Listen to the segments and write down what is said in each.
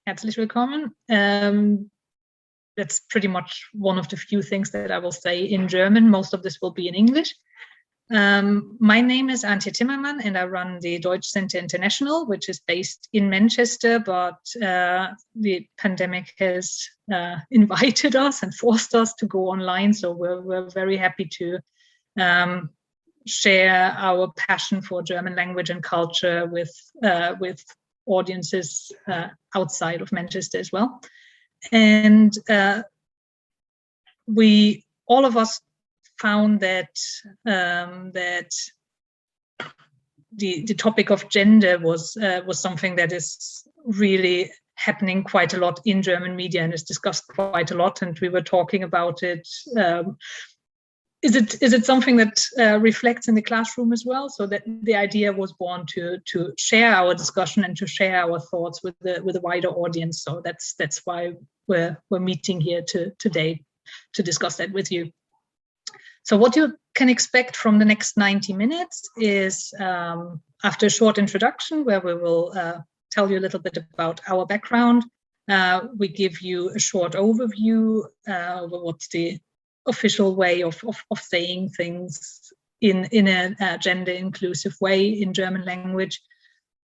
Herzlich willkommen. That's pretty much one of the few things that I will say in German. Most of this will be in English. My name is Antje Timmermann, and I run the Deutsch Center International, which is based in Manchester, but the pandemic has invited us and forced us to go online. So we're very happy to share our passion for German language and culture with audiences outside of Manchester as well. And all of us found that the topic of gender was something that is really happening quite a lot in German media and is discussed quite a lot. And we were talking about it. Is it something that reflects in the classroom as well? So that the idea was born to share our discussion and to share our thoughts with a wider audience. So that's why we're meeting here today to discuss that with you. So what you can expect from the next 90 minutes is, after a short introduction where we will tell you a little bit about our background, we give you a short overview of what's the official way of saying things in a gender inclusive way in German language.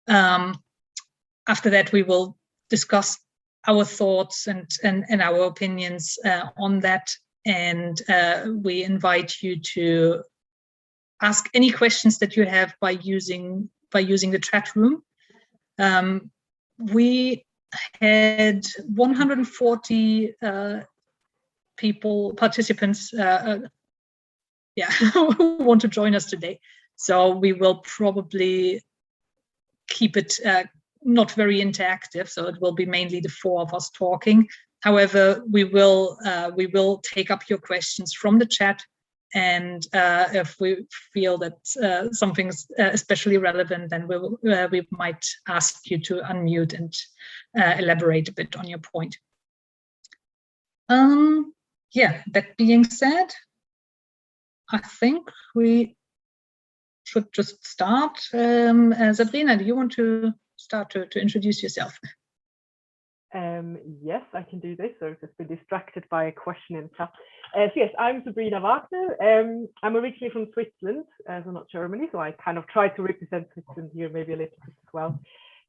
After that, we will discuss our thoughts and our opinions on that. And we invite you to ask any questions that you have by using the chat room. We had 140 participants who want to join us today. So we will probably keep it not very interactive. So it will be mainly the four of us talking. However, we will take up your questions from the chat, and if we feel that something's especially relevant, then we might ask you to unmute and elaborate a bit on your point. That being said, I think we should just start. Sabrina, do you want to start to introduce yourself? Yes, I can do this. So I've just been distracted by a question in chat. So yes, I'm Sabrina Wagner. I'm originally from Switzerland, so not Germany. So I kind of try to represent Switzerland here, maybe a little bit as well.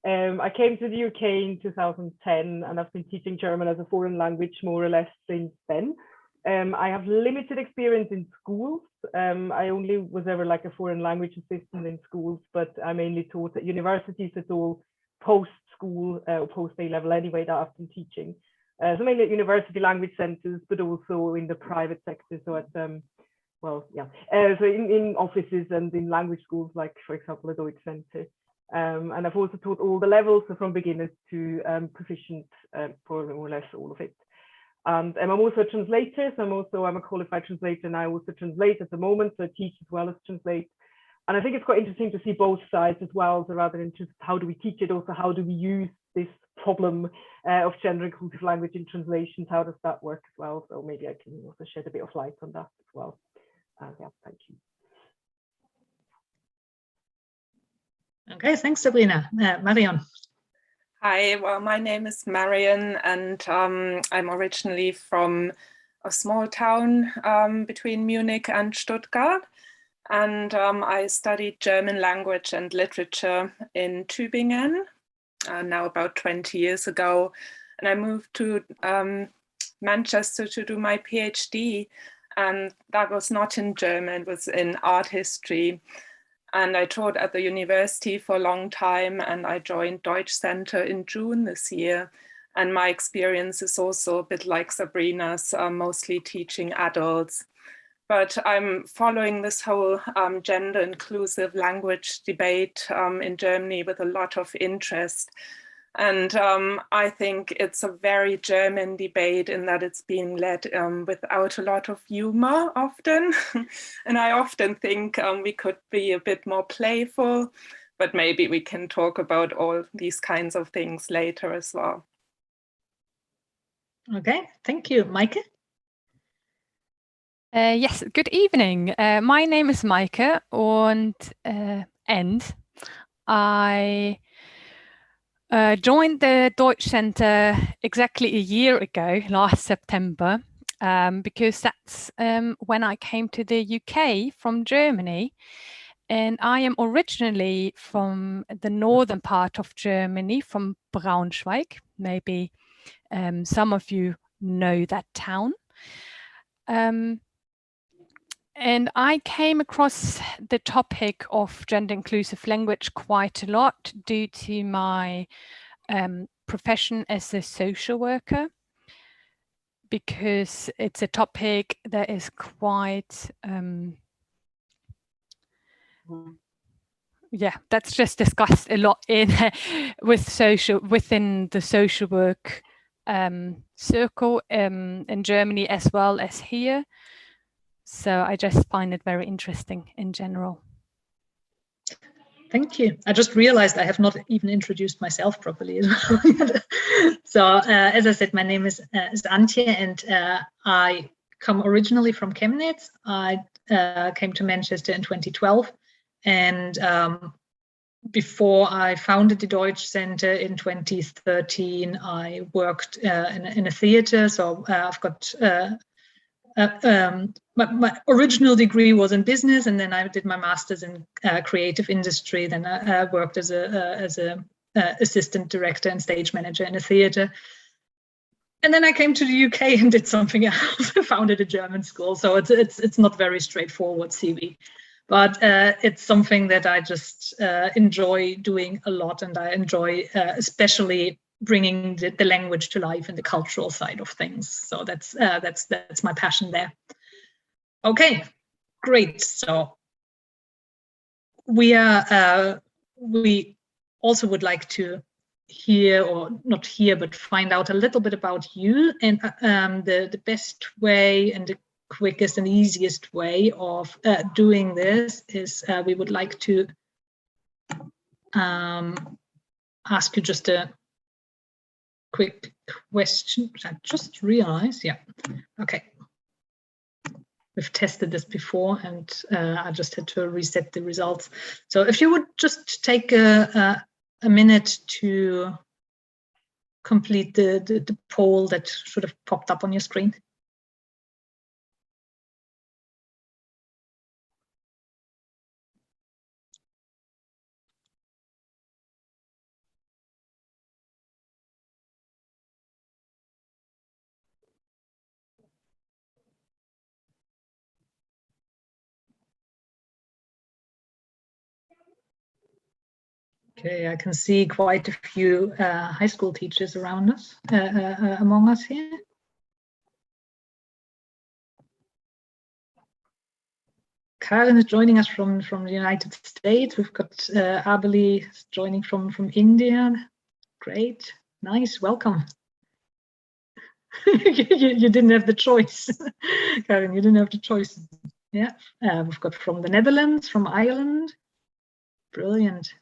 I came to the UK in 2010, and I've been teaching German as a foreign language more or less since then. I have limited experience in schools. I only was ever like a foreign language assistant in schools, but I mainly taught at universities. It's all post-school or post-A level anyway that I've been teaching. So mainly at university language centers, but also in the private sector. So at so in offices and in language schools, like for example, the Deutsch Center. And I've also taught all the levels, so from beginners to proficient for more or less all of it. And I'm also a translator, so I'm a qualified translator, and I also translate at the moment, so I teach as well as translate. And I think it's quite interesting to see both sides as well, so rather than just how do we teach it, also how do we use this problem of gender inclusive language in translations, how does that work as well? So maybe I can also shed a bit of light on that as well. Thank you. Okay, thanks, Sabrina. Marion. Hi, well, my name is Marion, and I'm originally from a small town between Munich and Stuttgart. And I studied German language and literature in Tübingen now about 20 years ago. And I moved to Manchester to do my PhD. And that was not in German, it was in art history. And I taught at the university for a long time, and I joined Deutsch Center in June this year. And my experience is also a bit like Sabrina's, mostly teaching adults. But I'm following this whole gender inclusive language debate in Germany with a lot of interest. And I think it's a very German debate in that it's being led without a lot of humor often. And I often think we could be a bit more playful, but maybe we can talk about all these kinds of things later as well. Okay, thank you. Maike? Yes, good evening. My name is Maike, and I Joined the Deutsch Center exactly a year ago, last September, because that's when I came to the UK from Germany. And I am originally from the northern part of Germany, from Braunschweig. Maybe some of you know that town. And I came across the topic of gender inclusive language quite a lot due to my profession as a social worker, because it's a topic that is quite, yeah, that's just discussed a lot in within the social work circle in Germany as well as here. So I just find it very interesting in general. Thank you. I just realized I have not even introduced myself properly as well. So as I said, my name is Antje, and I come originally from Chemnitz. I came to Manchester in 2012, and before I founded the Deutsch Center in 2013, I worked in a theater. So I've got my original degree was in business, and then I did my master's in creative industry. Then I worked as a assistant director and stage manager in a theater. And then I came to the UK and did something else. I founded a German school, so it's not very straightforward CV, but it's something that I just enjoy doing a lot, and I enjoy especially bringing the language to life and the cultural side of things. So that's my passion there. Okay, great. So we also would like to hear, or not hear, but find out a little bit about you, and the best way and the quickest and easiest way of doing this is we would like to ask you just a quick question. I just realized, yeah, okay. We've tested this before, and I just had to reset the results. So if you would just take a minute to complete the poll that should have popped up on your screen. Okay, I can see quite a few high school teachers around us, among us here. Karen is joining us from the United States. We've got Abeli joining from India. Great, nice, welcome. you didn't have the choice, Karen. You didn't have the choice. Yeah, we've got from the Netherlands, from Ireland. Brilliant.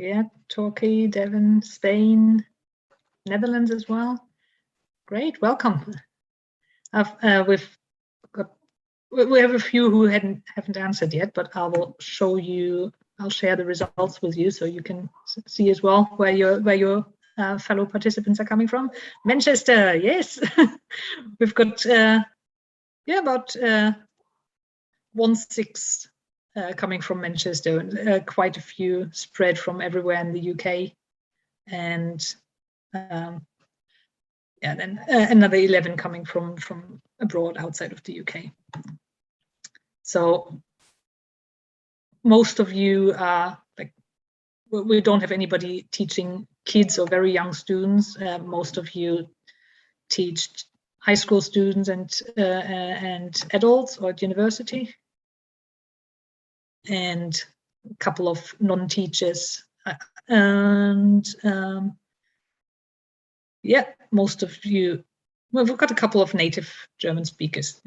Yeah, Turkey, Devon, Spain, Netherlands as well. Great, welcome. We have a few who haven't answered yet, but I will show you. I'll share the results with you so you can see as well where your fellow participants are coming from. Manchester, yes, we've got about 1/6 coming from Manchester, and quite a few spread from everywhere in the UK, and yeah, then another 11 coming from abroad outside of the UK. So most of you are like, we don't have anybody teaching kids or very young students. Most of you teach high school students and adults or at university, and a couple of non-teachers, and yeah, most of you, well, we've got a couple of native German speakers.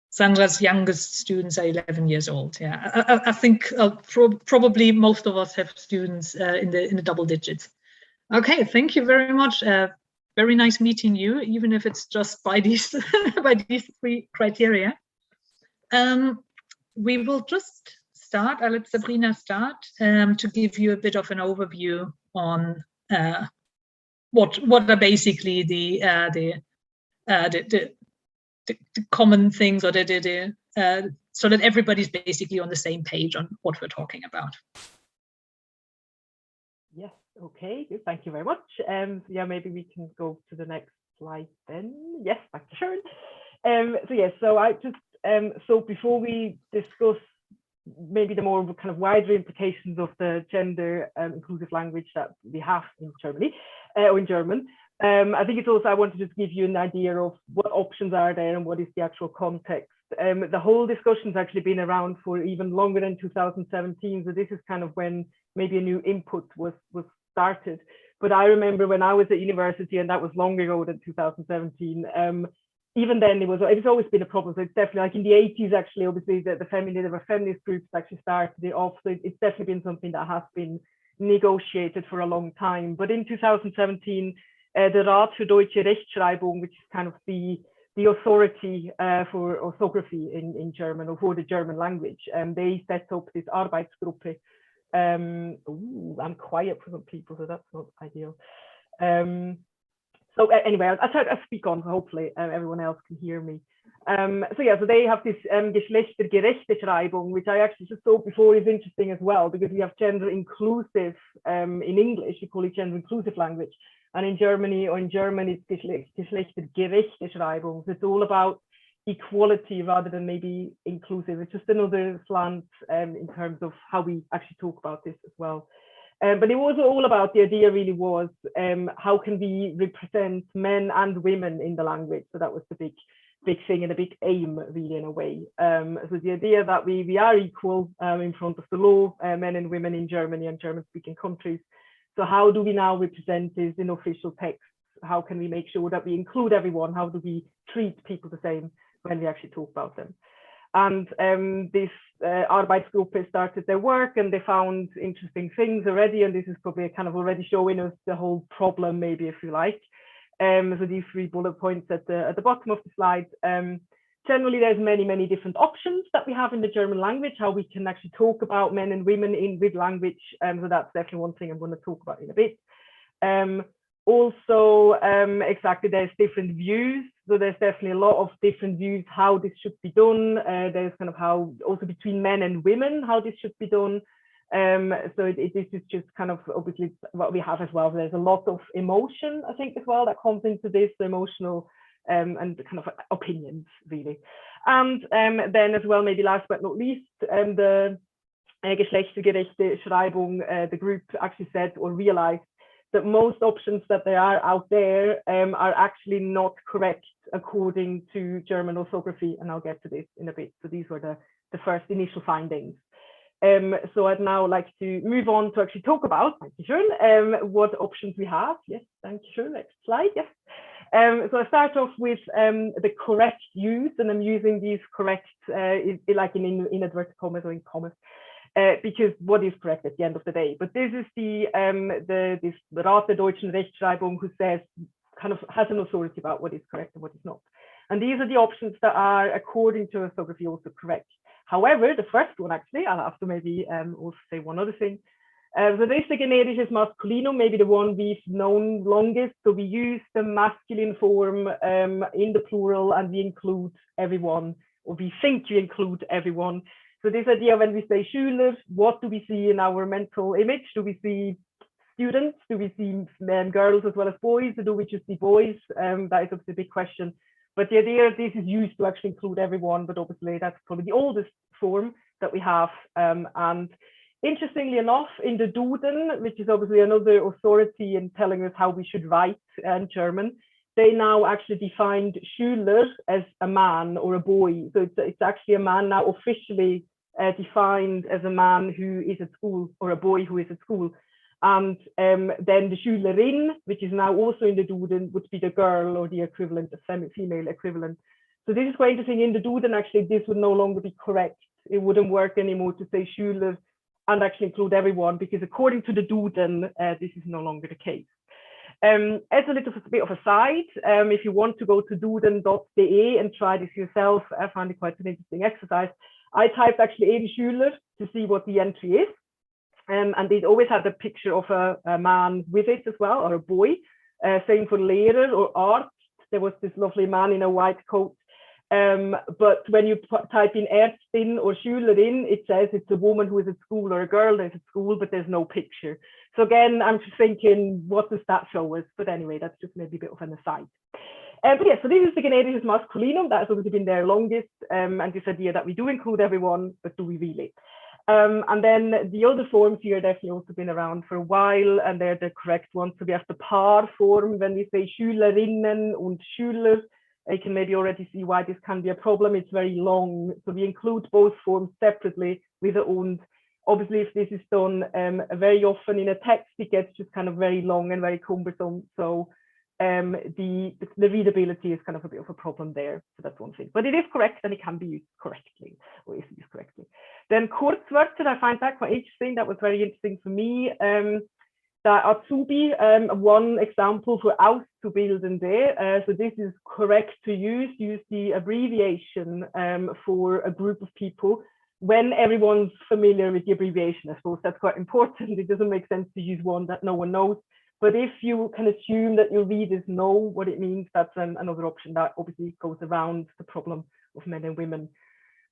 Sandra's youngest students are 11 years old. Yeah, I think probably most of us have students in the double digits. Okay, thank you very much. very nice meeting you, even if it's just by these by these 3 criteria. We will just start. I'll let Sabrina start to give you a bit of an overview on what are basically the common things, or so that everybody's basically on the same page on what we're talking about. Yes, okay, good. Thank you very much. Yeah, maybe we can go to the next slide then. Yes, back to Sharon. So I just so before we discuss maybe the more kind of wider implications of the gender inclusive language that we have in Germany or in German, I think it's also, I want to just give you an idea of what options are there and what is the actual context. The whole discussion's actually been around for even longer than 2017. So this is kind of when maybe a new input was started. But I remember when I was at university, and that was longer ago than 2017, even then it's always been a problem. So it's definitely like in the 80s, actually, obviously there were feminist groups actually started it off. So it's definitely been something that has been negotiated for a long time. But in 2017, the Rat für deutsche Rechtschreibung, which is kind of the authority for orthography in German, or for the German language, they set up this Arbeitsgruppe. I'm quiet for some people, so that's not ideal. So anyway, I'll try to speak on, so hopefully everyone else can hear me. So they have this geschlechtergerechte Schreibung, which I actually just thought before is interesting as well, because we have gender inclusive in English, we call it gender inclusive language. And in Germany, it's geschlechtergerechte Schreibung. So it's all about equality rather than maybe inclusive. It's just another slant in terms of how we actually talk about this as well. But it was all about, the idea really was, how can we represent men and women in the language? So that was the big thing and a big aim, really, in a way. So the idea that we are equal in front of the law, men and women in Germany and German-speaking countries. So how do we now represent this in official texts? How can we make sure that we include everyone? How do we treat people the same when we actually talk about them? And this Arbeitsgruppe started their work, and they found interesting things already. And this is probably kind of already showing us the whole problem, maybe, if you like. So these 3 bullet points at the bottom of the slide. Generally, there's many different options that we have in the German language, how we can actually talk about men and women with language. So that's definitely one thing I'm going to talk about in a bit. Also, exactly, there's different views. So there's definitely a lot of different views how this should be done. There's kind of how also between men and women, how this should be done. So this is just kind of obviously what we have as well. There's a lot of emotion, I think, as well, that comes into this, emotional and kind of opinions, really. And then as well, maybe last but not least, the geschlechtergerechte Schreibung, the group actually said or realized that most options that there are out there are actually not correct according to German orthography, and I'll get to this in a bit. So these were the first initial findings. So I'd now like to move on to actually talk about, thank you, Sharon, what options we have. Yes, thank you, Sharon. Next slide, yes. So I start off with the correct use, and I'm using these correct, like in inverted commas or in commas, because what is correct at the end of the day. But this is the Rat der deutschen Rechtschreibung, who says, kind of has an authority about what is correct and what is not. And these are the options that are, according to orthography, also correct. However, the first one, actually, I'll have to maybe also say one other thing. So this is the generisches Maskulinum, maybe the one we've known longest. So we use the masculine form in the plural, and we include everyone, or we think we include everyone. So this idea, when we say Schüler, what do we see in our mental image? Do we see students? Do we see men, girls, as well as boys? Or do we just see boys? That is obviously a big question. But the idea of this is used to actually include everyone, but obviously that's probably the oldest form that we have. And interestingly enough, in the Duden, which is obviously another authority in telling us how we should write in German, they now actually defined Schüler as a man or a boy. So it's actually a man now officially defined as a man who is at school, or a boy who is at school. And then the Schülerin, which is now also in the Duden, would be the girl, or the equivalent, the female equivalent. So this is quite interesting. In the Duden, actually, this would no longer be correct. It wouldn't work anymore to say Schüler and actually include everyone, because according to the Duden, this is no longer the case. As a little bit of a side, if you want to go to duden.de and try this yourself, I find it quite an interesting exercise. I typed actually in Schüler to see what the entry is. And it always had a picture of a man with it as well, or a boy. Same for Lehrer or art. There was this lovely man in a white coat. But when you type in Ärztin or Schülerin, it says it's a woman who is at school or a girl that's at school, but there's no picture. So again, I'm just thinking, what does that show us? But anyway, that's just maybe a bit of an aside. But yeah, so this is the Generisches Maskulinum. That's obviously been there longest. And this idea that we do include everyone, but do we really? And then the other forms here definitely also been around for a while, and they're the correct ones. So we have the Paar form when we say Schülerinnen und Schüler. You can maybe already see why this can be a problem. It's very long. So we include both forms separately with the und. Obviously, if this is done very often in a text, it gets just kind of very long and very cumbersome. So the readability is kind of a bit of a problem there. So that's one thing. But it is correct and it can be used correctly, or is used correctly. Then Kurzwörter, I find that quite interesting. That was very interesting for me. The Azubi, one example for Auszubildende. So this is correct to use the abbreviation for a group of people when everyone's familiar with the abbreviation. I suppose that's quite important. It doesn't make sense to use one that no one knows. But if you can assume that your readers know what it means, that's another option that obviously goes around the problem of men and women.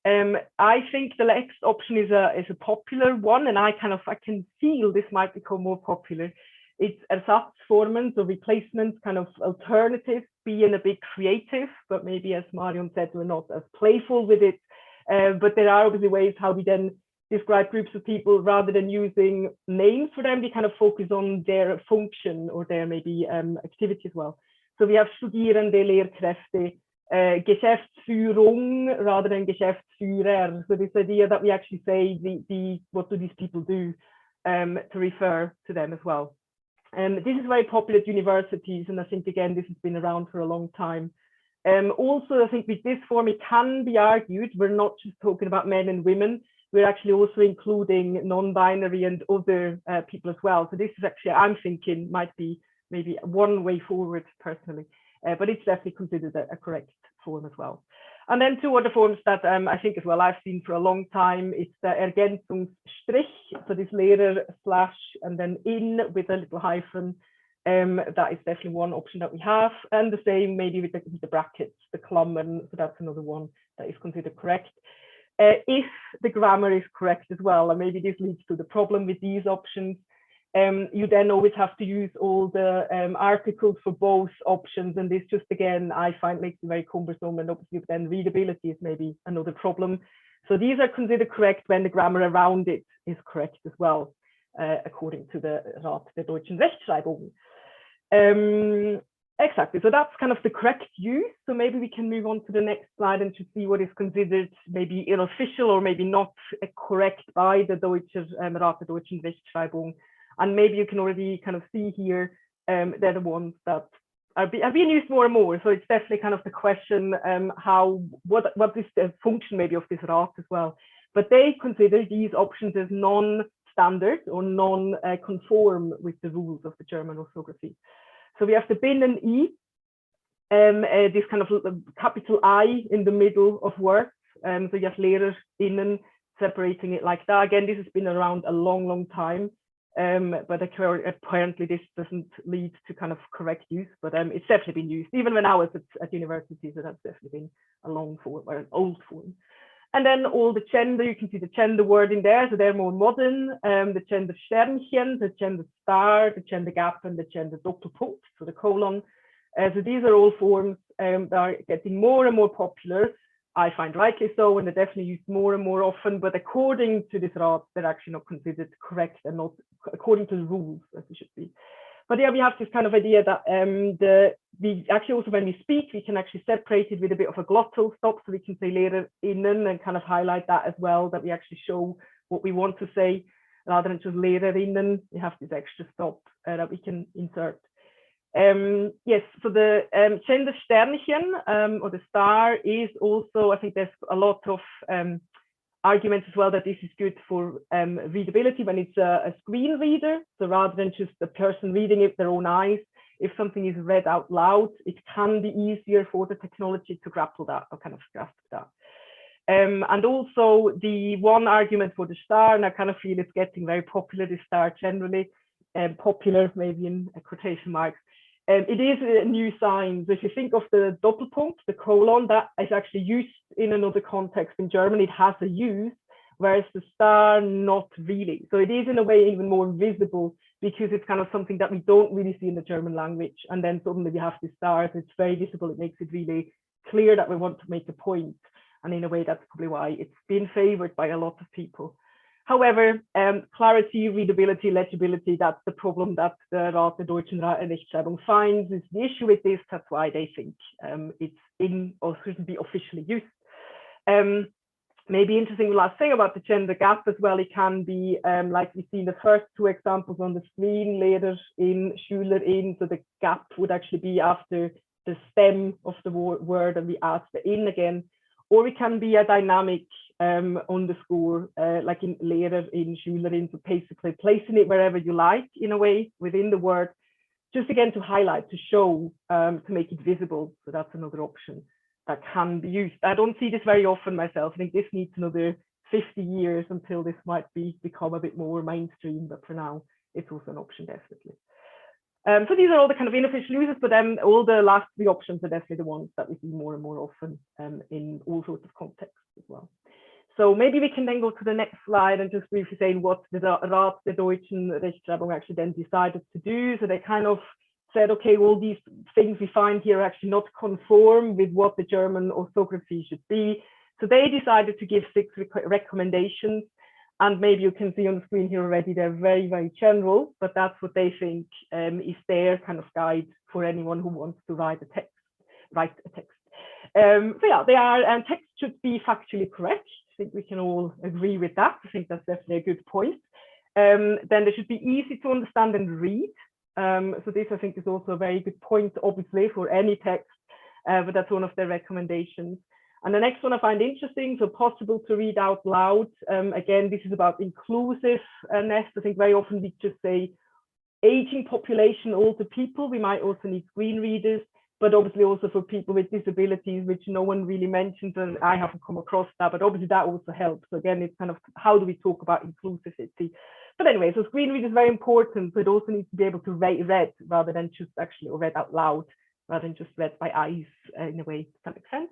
I think the next option is a popular one, and I can feel this might become more popular. It's Ersatzformen, so replacements, kind of alternatives, being a bit creative, but maybe as Marion said, we're not as playful with it. But there are obviously ways how we then describe groups of people rather than using names for them. We kind of focus on their function or their maybe activity as well. So we have Studierende, Lehrkräfte, Geschäftsführung rather than Geschäftsführer. So this idea that we actually say what do these people do to refer to them as well. This is very popular at universities, and I think again this has been around for a long time. Also, I think with this form it can be argued we're not just talking about men and women, we're actually also including non-binary and other people as well. So this is actually, I'm thinking, might be maybe one way forward personally. But it's definitely considered a correct form as well. And then two other forms that I think as well I've seen for a long time. It's the Ergänzungsstrich, so this Lehrer slash and then in with a little hyphen. That is definitely one option that we have. And the same maybe with the brackets, the Klammern, so that's another one that is considered correct. If the grammar is correct as well, and maybe this leads to the problem with these options, you then always have to use all the articles for both options, and this just again I find makes it very cumbersome, and obviously then readability is maybe another problem. So these are considered correct when the grammar around it is correct as well, according to the Rat der deutschen Rechtschreibung. Exactly, so that's kind of the correct use. So maybe we can move on to the next slide and to see what is considered maybe unofficial or maybe not correct by the Rat der deutschen Rechtschreibung. And maybe you can already kind of see here, they're the ones that are being used more and more. So it's definitely kind of the question, what is the function maybe of this Rat as well. But they consider these options as non-standard or non-conform with the rules of the German orthography. So we have the Binnen-I, this kind of capital I in the middle of words. So you have Lehrerinnen separating it like that. Again, this has been around a long, long time. But apparently this doesn't lead to kind of correct use, but it's definitely been used. Even when I was at university, so that's definitely been a long form or an old form. And then all the gender, you can see the gender word in there, so they're more modern. The gender Sternchen, the gender star, the gender gap, and the gender Doppelpunkt, so the colon. So these are all forms that are getting more and more popular. I find rightly so, and they're definitely used more and more often, but according to this Rat, they're actually not considered correct and not according to the rules as they should be. But yeah, we have this kind of idea that we actually also when we speak, we can actually separate it with a bit of a glottal stop, so we can say Lehrerinnen and kind of highlight that as well, that we actually show what we want to say rather than just Lehrerinnen. We have this extra stop that we can insert. Yes, so the gender Sternchen or the star is also, I think there's a lot of arguments as well that this is good for readability when it's a screen reader. So rather than just the person reading it with their own eyes, if something is read out loud, it can be easier for the technology to grapple that or kind of grasp that. And also the one argument for the star, and I kind of feel it's getting very popular, the star generally, popular maybe in quotation marks. It is a new sign. So if you think of the Doppelpunkt, the colon, that is actually used in another context. In German, it has a use, whereas the star, not really. So it is in a way even more visible because it's kind of something that we don't really see in the German language. And then suddenly we have the stars, it's very visible. It makes it really clear that we want to make a point. And in a way, that's probably why it's been favored by a lot of people. However, clarity, readability, legibility, that's the problem that the Rat der Deutschen Rechtschreibung finds is the issue with this. That's why they think it's in or shouldn't be officially used. Maybe interesting last thing about the gender gap as well, it can be like we see in the first two examples on the screen, Lehrer in, Schüler in, so the gap would actually be after the stem of the word and we add the in again. Or it can be a dynamic underscore, like in Lehrer in, Schüler in, so basically placing it wherever you like in a way within the word, just again to highlight, to show, to make it visible. So that's another option that can be used. I don't see this very often myself. I think this needs another 50 years until this might become a bit more mainstream, but for now, it's also an option, definitely. So these are all the kind of unofficial uses, but all the last three options are definitely the ones that we see more and more often in all sorts of contexts as well. So maybe we can then go to the next slide and just briefly say what the Rat der Deutschen Rechtschreibung actually then decided to do. So they kind of said, okay, all these things we find here are actually not conform with what the German orthography should be. So they decided to give 6 recommendations. And maybe you can see on the screen here already, they're very, very general, but that's what they think is their kind of guide for anyone who wants to write a text. So yeah, they are, and text should be factually correct. I think we can all agree with that. I think that's definitely a good point. Then they should be easy to understand and read. So this, I think, is also a very good point, obviously, for any text, but that's one of their recommendations. And the next one I find interesting, so possible to read out loud. Again, this is about inclusiveness. I think very often we just say aging population, older people. We might also need screen readers, but obviously also for people with disabilities, which no one really mentions, and I haven't come across that, but obviously that also helps. So again, it's kind of how do we talk about inclusivity? But anyway, so screen read is very important, but it also needs to be able to read rather than just actually or read out loud, rather than just read by eyes in a way. Does that make sense?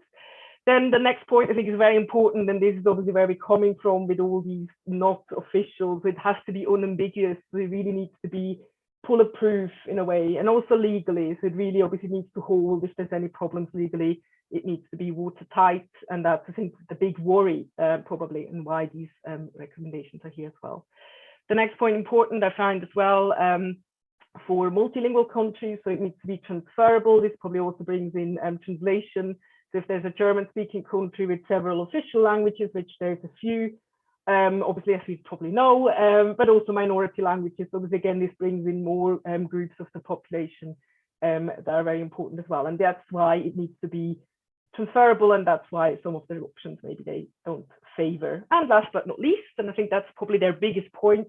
Then the next point I think is very important, and this is obviously where we're coming from with all these not officials. It has to be unambiguous. So it really needs to be bulletproof in a way, and also legally. So it really obviously needs to hold if there's any problems legally. It needs to be watertight, and that's I think the big worry probably, and why these recommendations are here as well. The next point important I find as well for multilingual countries, so it needs to be transferable. This probably also brings in translation. So if there's a German-speaking country with several official languages, which there's a few, obviously, as you probably know, but also minority languages. So again, this brings in more groups of the population that are very important as well. And that's why it needs to be transferable, and that's why some of the options maybe they don't favor. And last but not least, and I think that's probably their biggest point,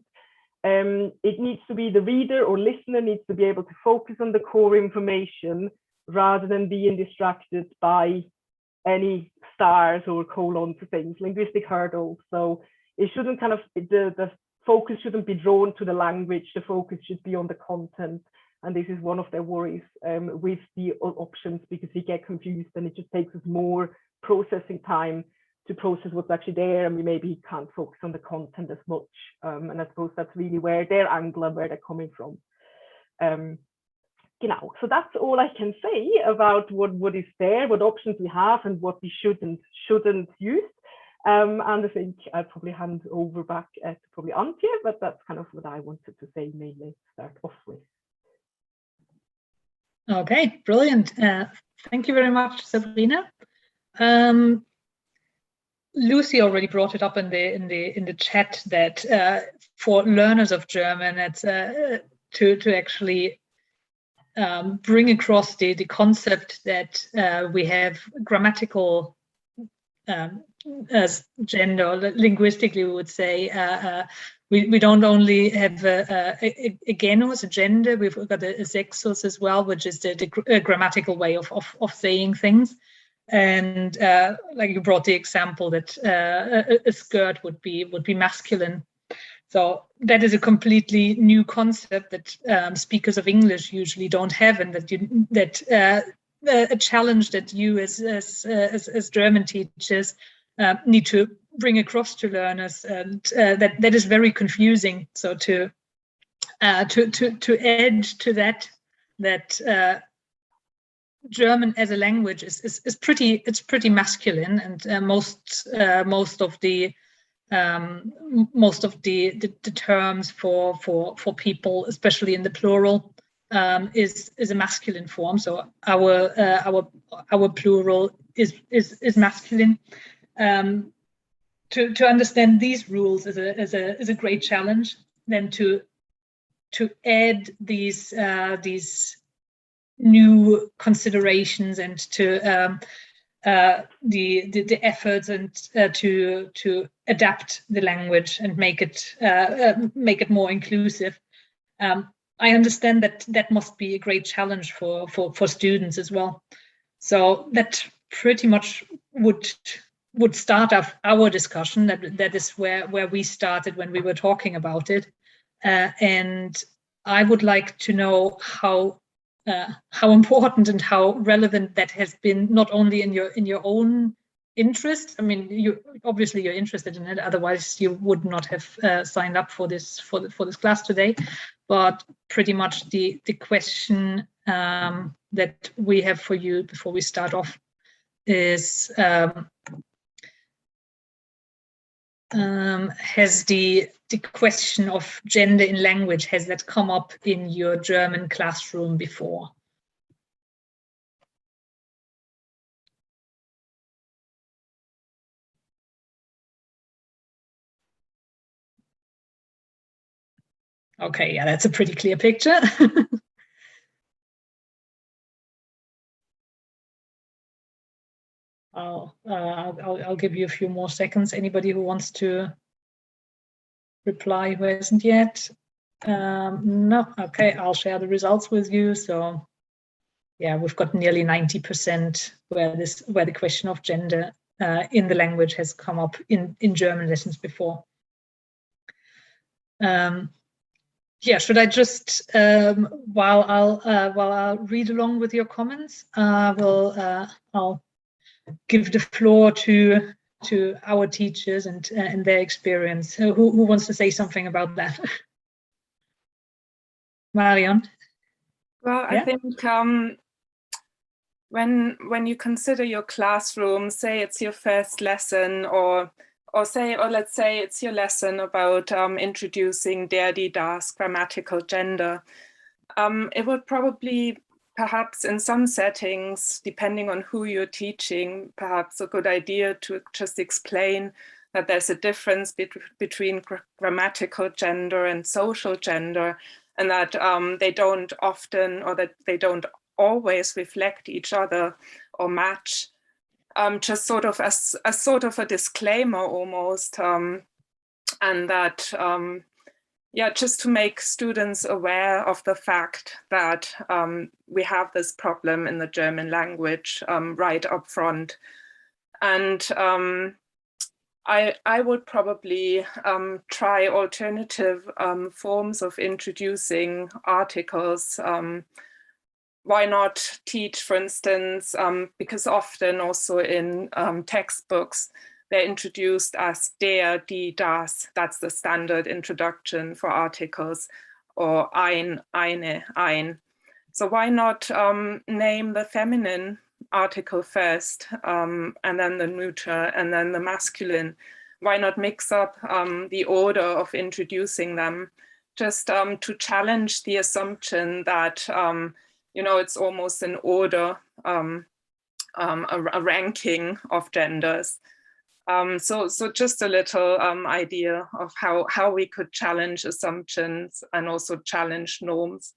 it needs to be the reader or listener needs to be able to focus on the core information rather than being distracted by any stars or colons or things, linguistic hurdles. So it shouldn't kind of, the focus shouldn't be drawn to the language, the focus should be on the content. And this is one of their worries with the options, because we get confused and it just takes us more processing time to process what's actually there, and we maybe can't focus on the content as much. And I suppose that's really where their angle and where they're coming from. So that's all I can say about what is there, what options we have, and what we shouldn't use. And I think I'll probably hand over back to probably Antje, but that's kind of what I wanted to say mainly start off with. Okay, brilliant. Thank you very much, Sabrina. Lucy already brought it up in the chat that for learners of German, it's to actually bring across the concept that we have grammatical as gender, or linguistically we would say, we don't only have a genus, a gender, we've got a sexus as well, which is the grammatical way of saying things. And like you brought the example that a skirt would be masculine. So that is a completely new concept that speakers of English usually don't have, and a challenge that you as German teachers need to bring across to learners, and that is very confusing. So to add to that German as a language is pretty masculine, and most of the terms for people, especially in the plural, is a masculine form. So our plural is masculine. To understand these rules is a great challenge. Then to add these new considerations and to the efforts and to adapt the language and make it more inclusive. I understand that must be a great challenge for students as well. So that pretty much would start off our discussion. That is where we started when we were talking about it, and I would like to know how important and how relevant that has been, not only in your own interest. I mean, you're interested in it, otherwise you would not have signed up for this class today. But pretty much the question that we have for you before we start off is, has the question of gender in language, has that come up in your German classroom before? Okay, yeah, that's a pretty clear picture. I'll give you a few more seconds. Anybody who wants to reply who hasn't yet? No, okay, I'll share the results with you. So yeah, we've got nearly 90% where the question of gender in the language has come up in German lessons before. Yeah, should I just while I'll read along with your comments, I'll give the floor to our teachers and their experience. Who wants to say something about that? Marion? Well, I think when you consider your classroom, say it's your first lesson, or let's say it's your lesson about introducing der, die, das, grammatical gender, it would probably, perhaps in some settings, depending on who you're teaching, perhaps a good idea to just explain that there's a difference between grammatical gender and social gender, and that they don't often, or that they don't always reflect each other or match, just sort of as sort of a disclaimer almost, and that just to make students aware of the fact that we have this problem in the German language right up front. And I would probably try alternative forms of introducing articles. Why not teach, for instance, because often also in textbooks, they're introduced as der, die, das. That's the standard introduction for articles, or ein, eine, ein. So why not name the feminine article first, and then the neuter, and then the masculine? Why not mix up the order of introducing them, just to challenge the assumption that it's almost an order, a ranking of genders. So just a little idea of how we could challenge assumptions and also challenge norms.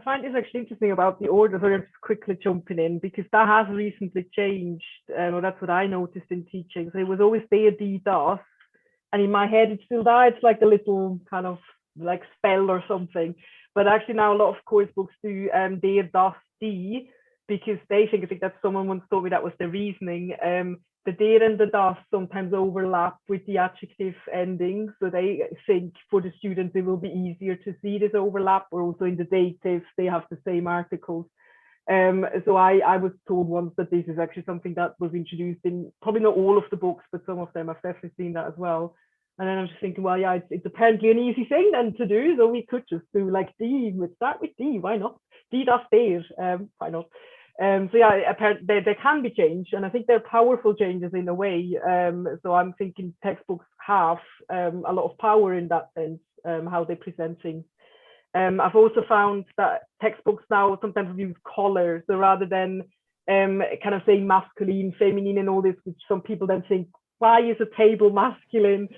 find this actually interesting about the order, so I'm just quickly jumping in, because that has recently changed, or that's what I noticed in teaching. So it was always there, die, das, and in my head it's still that, it's like a little kind of like spell or something. But actually now a lot of course books do der, das, die, because they think, I think that someone once told me that was the reasoning, the der and the das sometimes overlap with the adjective ending. So they think for the students it will be easier to see this overlap, or also in the dative they have the same articles. So I was told once that this is actually something that was introduced in probably not all of the books, but some of them. I've definitely seen that as well. And then I'm just thinking, well, yeah, it's apparently an easy thing then to do. So we could just do like die, we'd start with die, why not? Die, das, der, why not? So yeah, apparently they can be changed, and I think they're powerful changes in a way. So I'm thinking textbooks have a lot of power in that sense, how they present things. I've also found that textbooks now sometimes use color, so rather than kind of saying masculine, feminine, and all this, which some people then think, why is a table masculine?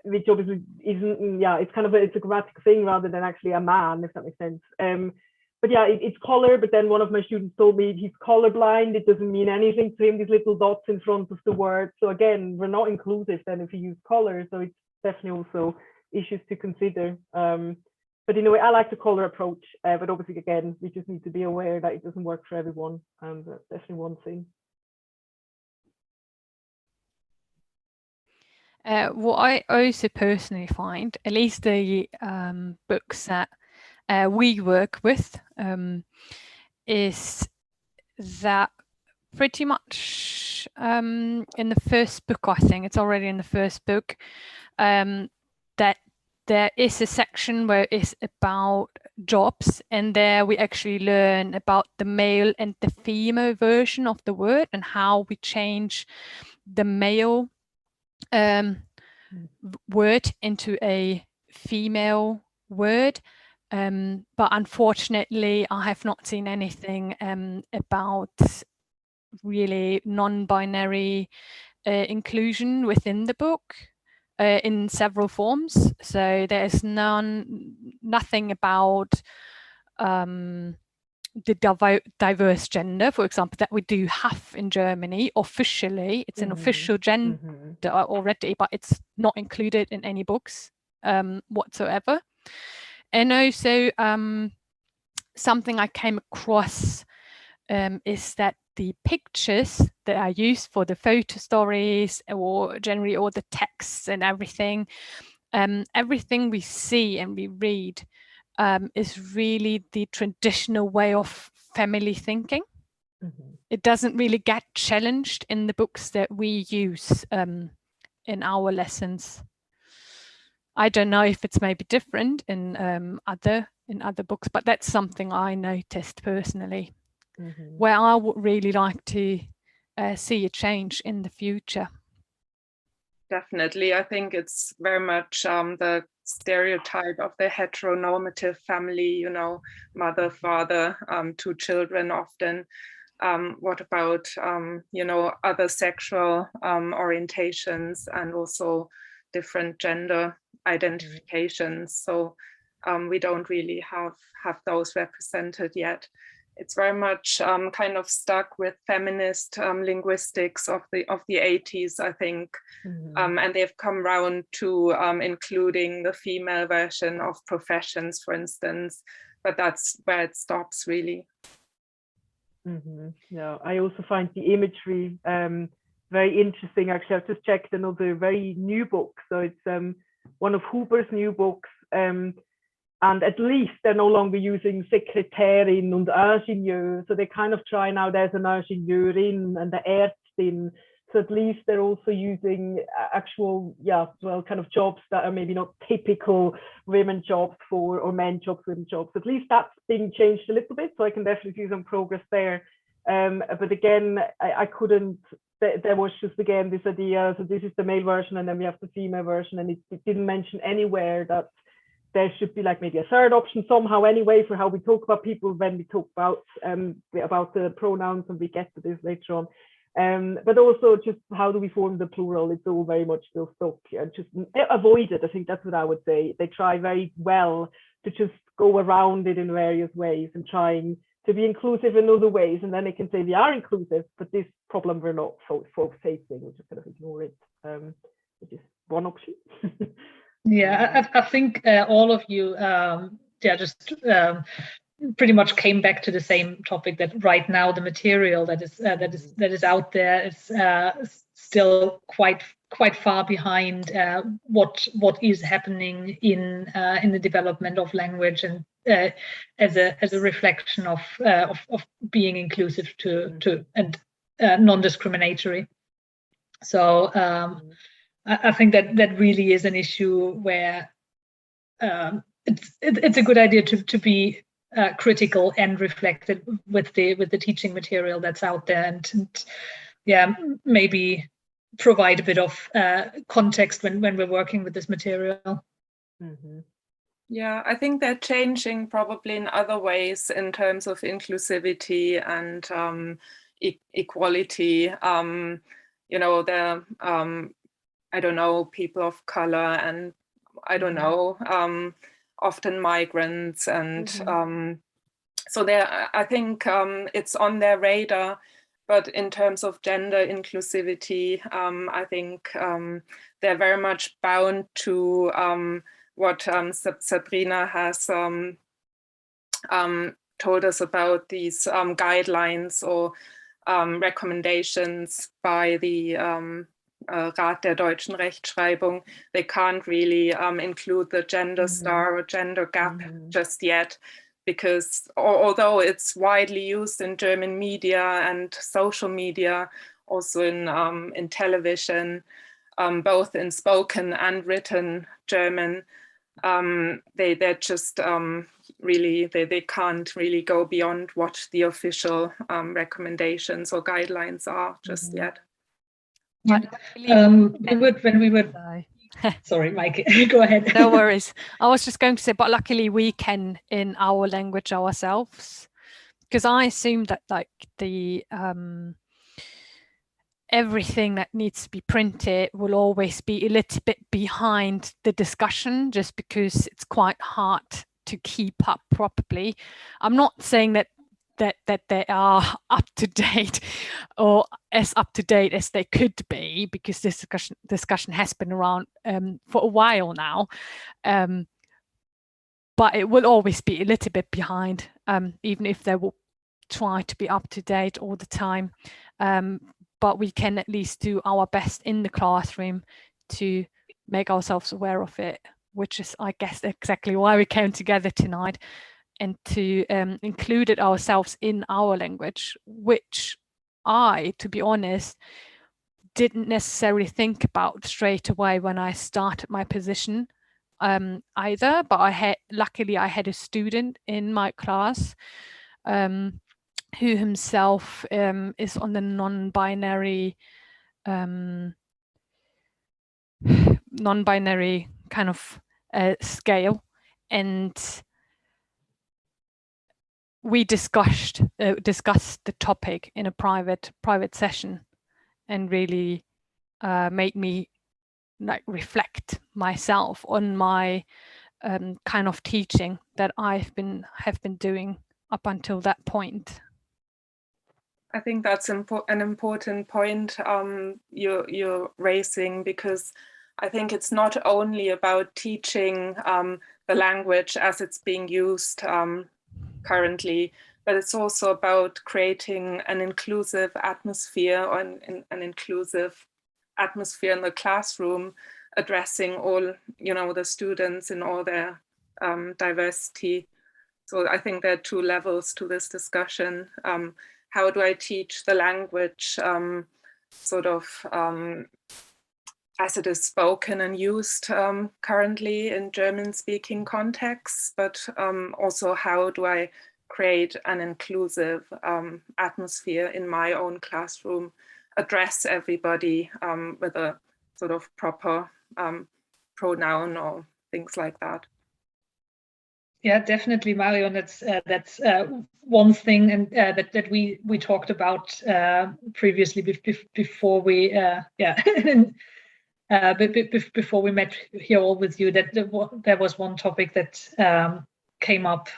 Which obviously isn't. Yeah, it's kind of it's a grammatical thing rather than actually a man, if that makes sense. But yeah, it's color. But then one of my students told me he's colorblind. It doesn't mean anything to him, these little dots in front of the word. So again, we're not inclusive then if you use color. So it's definitely also issues to consider. But in a way, I like the color approach. But obviously, again, we just need to be aware that it doesn't work for everyone. And that's definitely one thing. What I also personally find, at least the books that we work with, is that pretty much in the first book, I think it's already in the first book, that there is a section where it's about jobs, and there we actually learn about the male and the female version of the word and how we change the male word into a female word. But unfortunately, I have not seen anything about really non-binary inclusion within the book in several forms. So there's nothing about the diverse gender, for example, that we do have in Germany officially. It's an official gender already, but it's not included in any books whatsoever. And also something I came across is that the pictures that are used for the photo stories, or generally all the texts and everything, everything we see and we read is really the traditional way of family thinking. It doesn't really get challenged in the books that we use in our lessons. I don't know if it's maybe different in other books, but that's something I noticed personally, where I would really like to see a change in the future. Definitely, I think it's very much the stereotype of the heteronormative family, you know, mother, father, 2 children often. What about, you know, other sexual orientations and also different gender identifications? So we don't really have those represented yet. It's very much kind of stuck with feminist linguistics of the 80s, I think, and they've come round to including the female version of professions, for instance, but that's where it stops, really. Yeah, I also find the imagery very interesting. Actually, I've just checked another very new book, so it's one of Huber's new books. And at least they're no longer using Sekretärin und Ingenieur. So they kind of try now, there's an Ingenieurin and the Ärztin. So at least they're also using actual, kind of jobs that are maybe not typical women jobs for, or men jobs, women jobs. At least that's been changed a little bit. So I can definitely see some progress there. But again, I couldn't, there was just, again, this idea, so this is the male version and then we have the female version. And it didn't mention anywhere that there should be like maybe a third option somehow anyway for how we talk about people when we talk about the pronouns, and we get to this later on. But also just how do we form the plural? It's all very much still stuck and just avoid it. I think that's what I would say. They try very well to just go around it in various ways and trying to be inclusive in other ways. And then they can say we are inclusive, but this problem we're not facing. We'll just kind of ignore it, which is one option. Yeah, I think all of you, just pretty much came back to the same topic, that right now the material that is out there is still quite far behind what is happening in the development of language, and as a reflection of being inclusive to and non-discriminatory. So I think that really is an issue where it's a good idea to be critical and reflected with the teaching material that's out there, and yeah, maybe provide a bit of context when we're working with this material. Mm-hmm. Yeah, I think they're changing probably in other ways in terms of inclusivity and equality. You know, the I don't know, people of color, and I don't know, often migrants, and so I think it's on their radar. But in terms of gender inclusivity, I think they're very much bound to what Sabrina has told us about, these guidelines or recommendations by the Rat der deutschen Rechtschreibung. They can't really include the gender star or gender gap just yet, because although it's widely used in German media and social media, also in television, both in spoken and written German, they're just really, they can't really go beyond what the official recommendations or guidelines are just yet. Yeah. When we were sorry, Mike, go ahead. No worries. I was just going to say, but luckily we can in our language ourselves, because I assume that like the everything that needs to be printed will always be a little bit behind the discussion, just because it's quite hard to keep up properly. I'm not saying that they are up to date or as up to date as they could be, because this discussion has been around for a while now, but it will always be a little bit behind, even if they will try to be up to date all the time. But we can at least do our best in the classroom to make ourselves aware of it, which is, I guess, exactly why we came together tonight, and to include it ourselves in our language, which I, to be honest, didn't necessarily think about straight away when I started my position either. But luckily I had a student in my class who himself is on the non-binary kind of scale, and we discussed the topic in a private session, and really made me like reflect myself on my kind of teaching that have been doing up until that point. I think that's an important point you're raising, because I think it's not only about teaching the language as it's being used currently, but it's also about creating an inclusive atmosphere, or an inclusive atmosphere in the classroom, addressing all, the students in all their diversity. So I think there are two levels to this discussion. How do I teach the language as it is spoken and used currently in German-speaking contexts, but also how do I create an inclusive atmosphere in my own classroom, address everybody with a sort of proper pronoun or things like that. Yeah, definitely, Mario. And that's one thing, and that we talked about previously before we before we met here all with you. That there was one topic that came up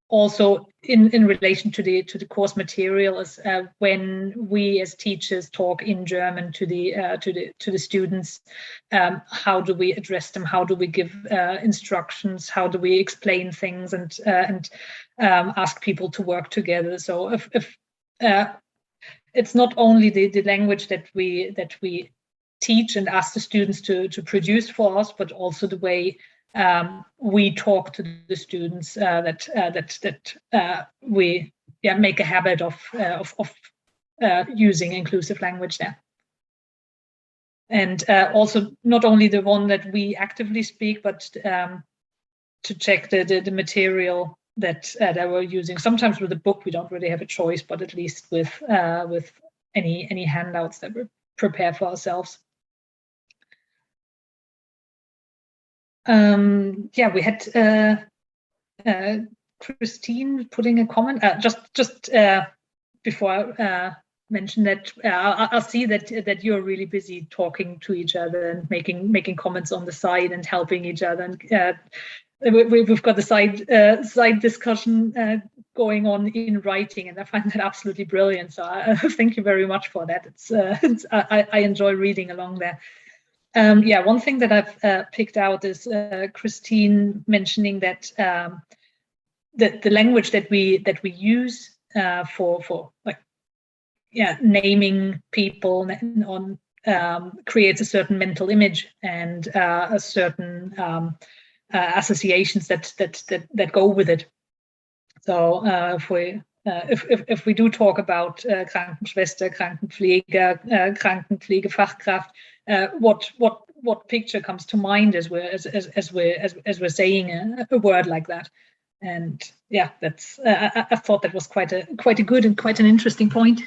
also in relation to the course material, is when we as teachers talk in German to the students, how do we address them? How do we give instructions? How do we explain things and ask people to work together? So if it's not only the language that we teach and ask the students to produce for us, but also the way we talk to the students, that we make a habit of using inclusive language there. And also not only the one that we actively speak, but to check the material that we're using. Sometimes with a book we don't really have a choice, but at least with any handouts that we prepare for ourselves. We had Christine putting a comment. Just before I mention that, I'll see that you're really busy talking to each other and making comments on the side and helping each other. And we've got a side discussion going on in writing, and I find that absolutely brilliant. So thank you very much for that. I enjoy reading along there. One thing that I've picked out is Christine mentioning that the language that we use for like naming people creates a certain mental image and a certain associations that go with it. So if we do talk about Krankenschwester, Krankenpfleger, Krankenpflegefachkraft, what picture comes to mind as we're saying a word like that? And that's I thought that was quite a good and quite an interesting point.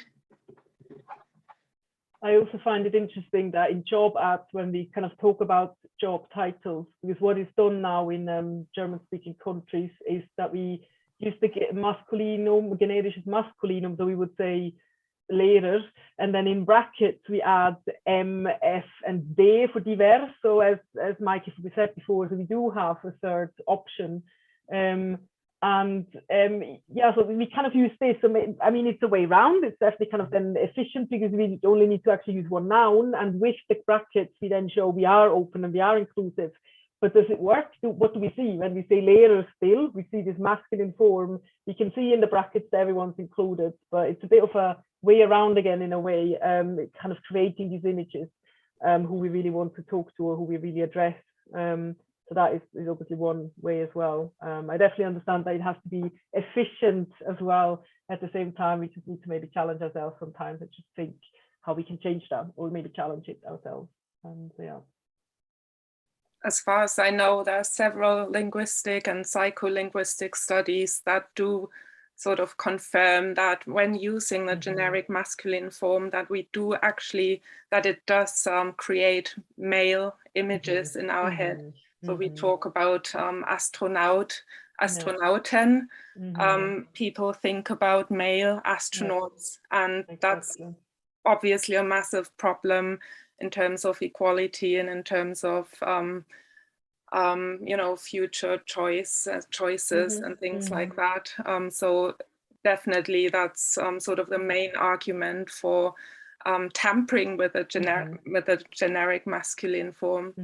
I also find it interesting that in job ads, when we kind of talk about job titles, because what is done now in German-speaking countries is that we use the Maskulinum, generisches Maskulinum, so we would say Lehrer, and then in brackets we add M, F, and D for divers. So as Mikey said before, so we do have a third option. So we kind of use this. So, I mean, it's a way around. It's definitely kind of then efficient because we only need to actually use one noun, and with the brackets we then show we are open and we are inclusive. But does it work? What do we see when we say Lehrer? Still, we see this masculine form. We can see in the brackets that everyone's included, but it's a bit of a way around again in a way, kind of creating these images, who we really want to talk to or who we really address. So that is obviously one way as well. I definitely understand that it has to be efficient as well. At the same time, we just need to maybe challenge ourselves sometimes and just think how we can change that or maybe challenge it ourselves. As far as I know, there are several linguistic and psycholinguistic studies that do sort of confirm that when using the generic masculine form, that we do actually, that it does create male images in our head. So we talk about astronaut, Astronauten. People think about male astronauts, and that's obviously a massive problem in terms of equality and in terms of future choices and things like that. So definitely that's sort of the main argument for tampering with a generic masculine form.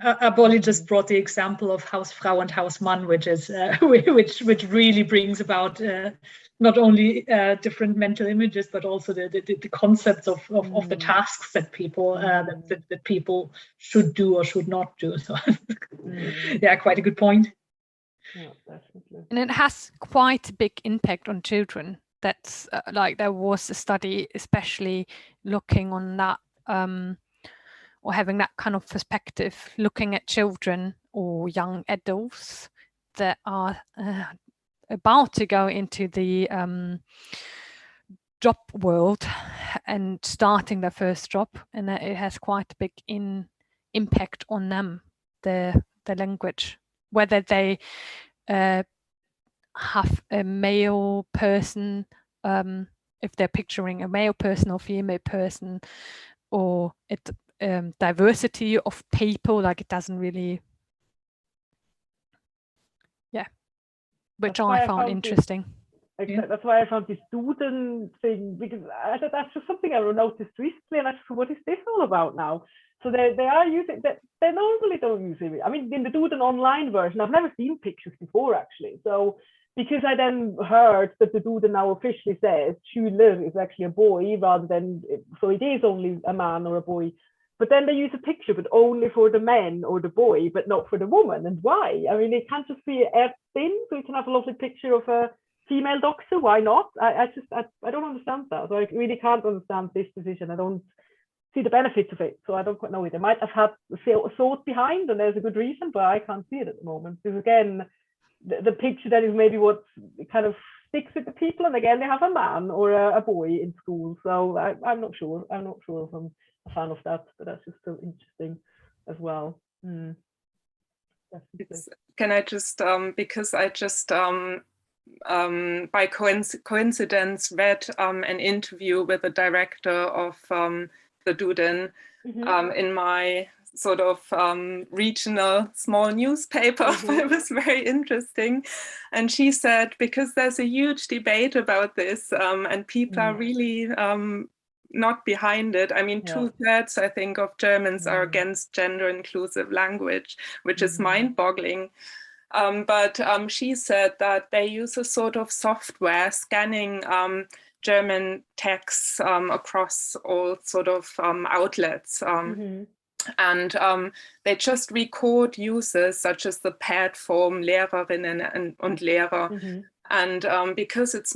Aboli just brought the example of Hausfrau and Hausmann, which is which really brings about not only different mental images, but also the concepts of the tasks that people that people should do or should not do. So quite a good point. Yeah, definitely. And it has quite a big impact on children. That's like there was a study especially looking on that or having that kind of perspective, looking at children or young adults that are about to go into the job world and starting their first job, and it has quite a big impact on them, the language, whether they have a male person, if they're picturing a male person or female person, or diversity of people, like it doesn't really, which I found interesting. That's why I found this Duden thing, because that's just something I noticed recently, and I just thought, what is this all about now? So they are using that. They normally don't use it. I mean, in the Duden online version, I've never seen pictures before actually. So because I then heard that the Duden now officially says Schüler is actually a boy rather than, so it is only a man or a boy. But then they use a picture, but only for the man or the boy, but not for the woman. And why? I mean, it can't just be thin, so you can have a lovely picture of a female doctor. Why not? I don't understand that. So I really can't understand this decision. I don't see the benefits of it. So I don't quite know it. They might have had a thought behind, and there's a good reason, but I can't see it at the moment. Because again, the picture then is maybe what kind of sticks with the people. And again, they have a man or a boy in school. So I'm not sure. I'm not sure if I'm a fan of that, but that's just so interesting as well. Can I just, because I just by coincidence read an interview with the director of the Duden in my sort of regional small newspaper. It was very interesting. And she said, because there's a huge debate about this and people are really not behind it. I mean, 2/3, I think, of Germans are against gender inclusive language, which is mind-boggling. But she said that they use a sort of software scanning German texts across all sort of outlets. And they just record uses such as the paired form Lehrerinnen und Lehrer. And because it's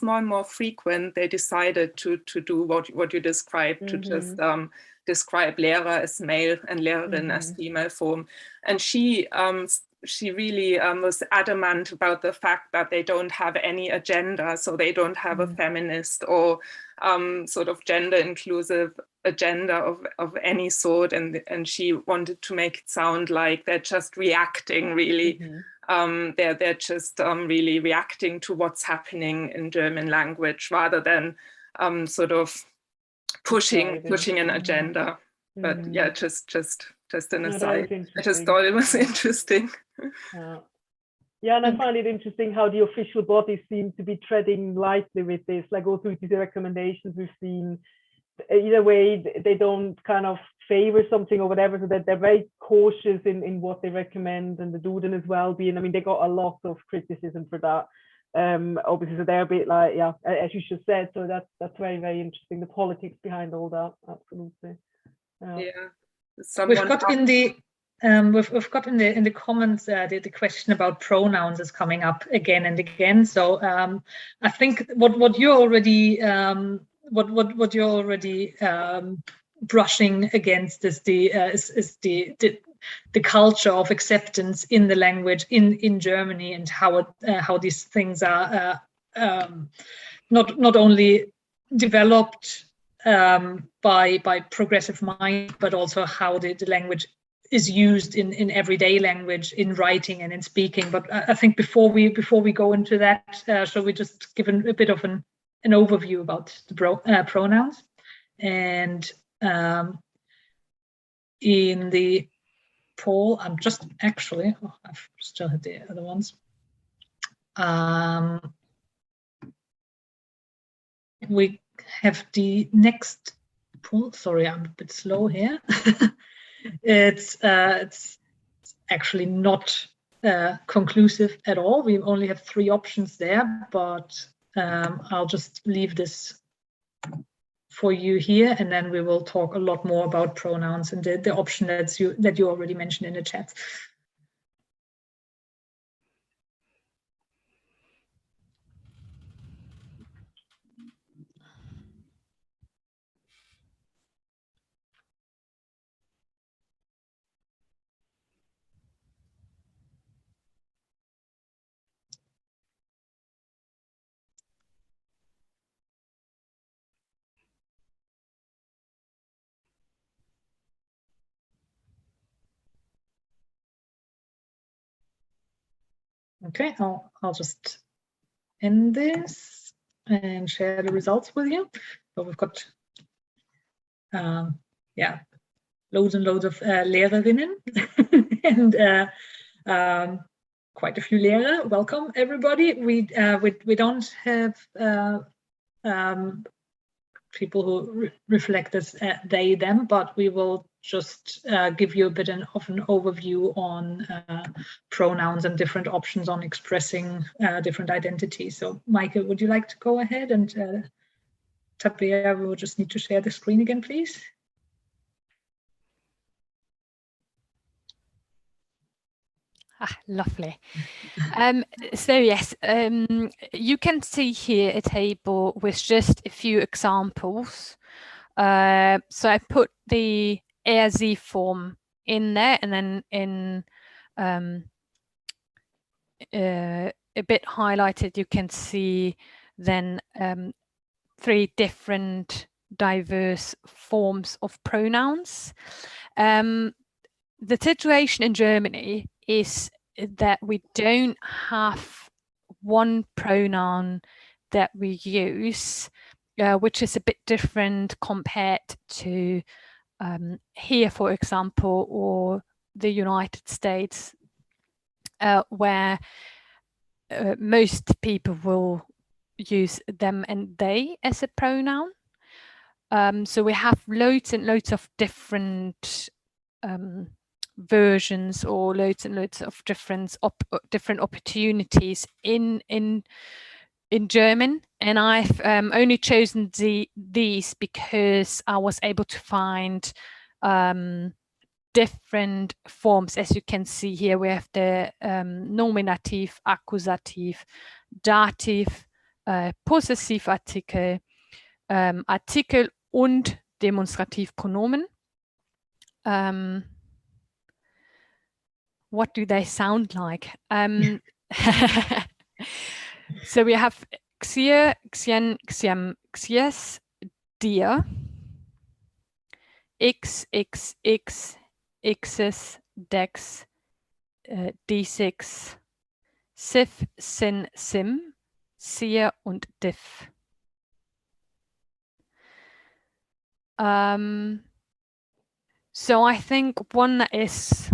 more and more frequent, they decided to do what you described, to just describe Lehrer as male and Lehrerin as female form. And she really was adamant about the fact that they don't have any agenda, so they don't have a feminist or sort of gender inclusive agenda of any sort, and she wanted to make it sound like they're just reacting really. They're just really reacting to what's happening in German language rather than sort of pushing an agenda. But yeah, just an aside. I just thought it was interesting. Yeah, and I find it interesting how the official bodies seem to be treading lightly with this, like all through these recommendations we've seen. Either way, they don't kind of favor something or whatever, so that they're very cautious in what they recommend, and the Duden as well being, I mean, they got a lot of criticism for that. Obviously, so they're a bit like, yeah, as you just said, so that's very, very interesting, the politics behind all that. Absolutely. We've got in the we've got in the comments the question about pronouns is coming up again and again. So I think what you're already what you're already brushing against is the culture of acceptance in the language in Germany, and how these things are not only developed by progressive mind, but also how the language is used in everyday language, in writing and in speaking. But I think before we go into that, shall we just give a bit of an overview about the pronouns? And in the poll, I'm just actually, I've still had the other ones. We have the next poll. Sorry, I'm a bit slow here. It's actually not conclusive at all. We only have 3 options there, but I'll just leave this for you here, and then we will talk a lot more about pronouns and the option that you already mentioned in the chat. Okay, I'll just end this and share the results with you. So we've got yeah, loads and loads of Lehrerinnen and quite a few Lehrer. Welcome everybody. We don't have people who reflect as they them, but we will just give you a bit of an overview on pronouns and different options on expressing different identities. So Michael, would you like to go ahead, and Tabea, we will just need to share the screen again, please. Lovely. So yes, you can see here a table with just a few examples. So I put the er/sie form in there, and then in a bit highlighted, you can see then 3 different diverse forms of pronouns. The situation in Germany is that we don't have one pronoun that we use, which is a bit different compared to here, for example, or the United States, where most people will use them and they as a pronoun. So we have loads and loads of different versions, or loads and loads of different opportunities in German, and I've only chosen these because I was able to find different forms. As you can see here, we have the Nominativ, Akkusativ, Dativ, Possessivartikel, Artikel und Demonstrativpronomen. What do they sound like? So we have xier, xien, xiem, xies, dir, x, xs, dex, d6, sif, sin, sim, sier und diff. So I think one that is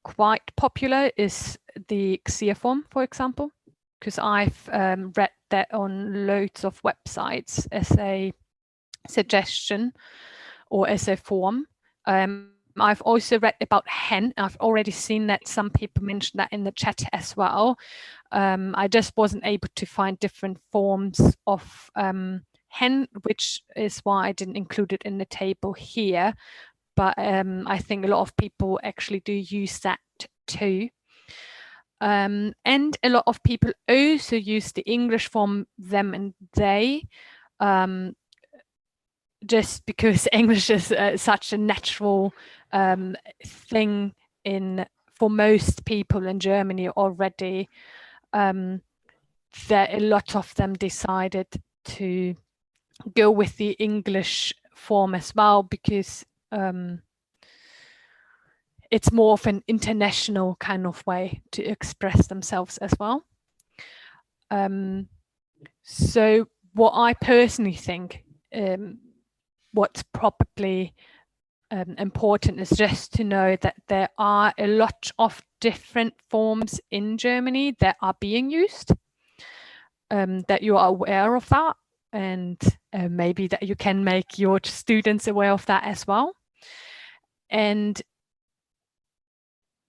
quite popular is the xier form, for example, because I've read that on loads of websites as a suggestion or as a form. I've also read about hen. I've already seen that some people mentioned that in the chat as well. I just wasn't able to find different forms of hen, which is why I didn't include it in the table here. But I think a lot of people actually do use that too. And a lot of people also use the English form them and they, just because English is such a natural thing for most people in Germany already, that a lot of them decided to go with the English form as well, because it's more of an international kind of way to express themselves as well. So what I personally think, what's probably important is just to know that there are a lot of different forms in Germany that are being used, that you are aware of that, and maybe that you can make your students aware of that as well. And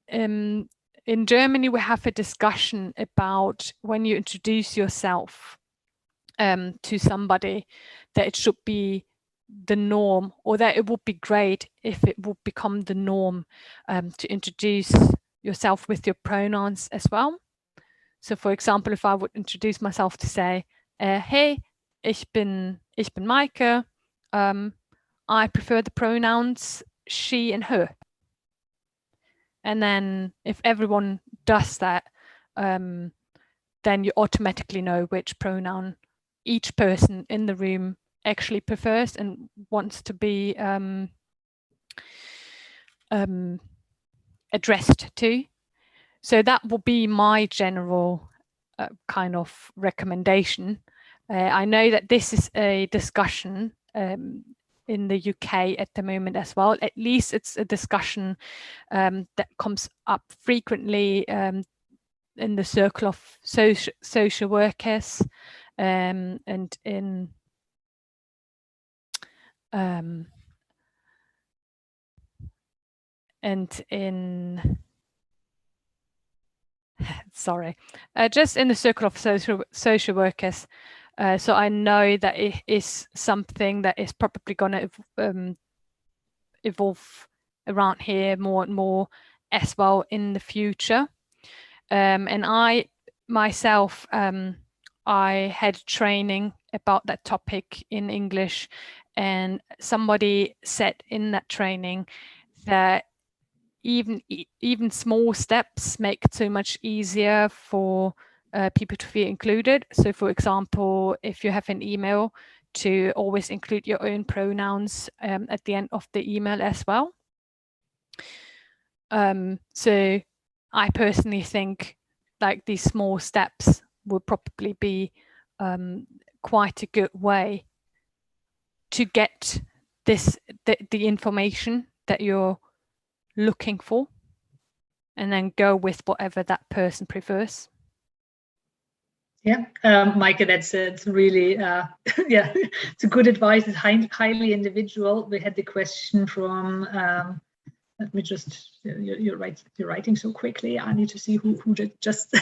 in Germany, we have a discussion about when you introduce yourself to somebody, that it should be the norm, or that it would be great if it would become the norm to introduce yourself with your pronouns as well. So for example, if I would introduce myself to say, hey, ich bin Maike, I prefer the pronouns she and her. And then if everyone does that, then you automatically know which pronoun each person in the room actually prefers and wants to be addressed to. So that will be my general kind of recommendation. I know that this is a discussion in the UK at the moment as well. At least it's a discussion that comes up frequently in the circle of social workers and in sorry, just in the circle of social workers. So I know that it is something that is probably going to evolve around here more and more as well in the future. And I myself, I had training about that topic in English, and somebody said in that training that even small steps make it so much easier for people to feel included. So for example, if you have an email, to always include your own pronouns at the end of the email as well. So I personally think like these small steps will probably be quite a good way to get the information that you're looking for, and then go with whatever that person prefers. Yeah, Maike, it's really yeah, it's a good advice. It's highly individual. We had the question from let me just, you're writing so quickly. I need to see who just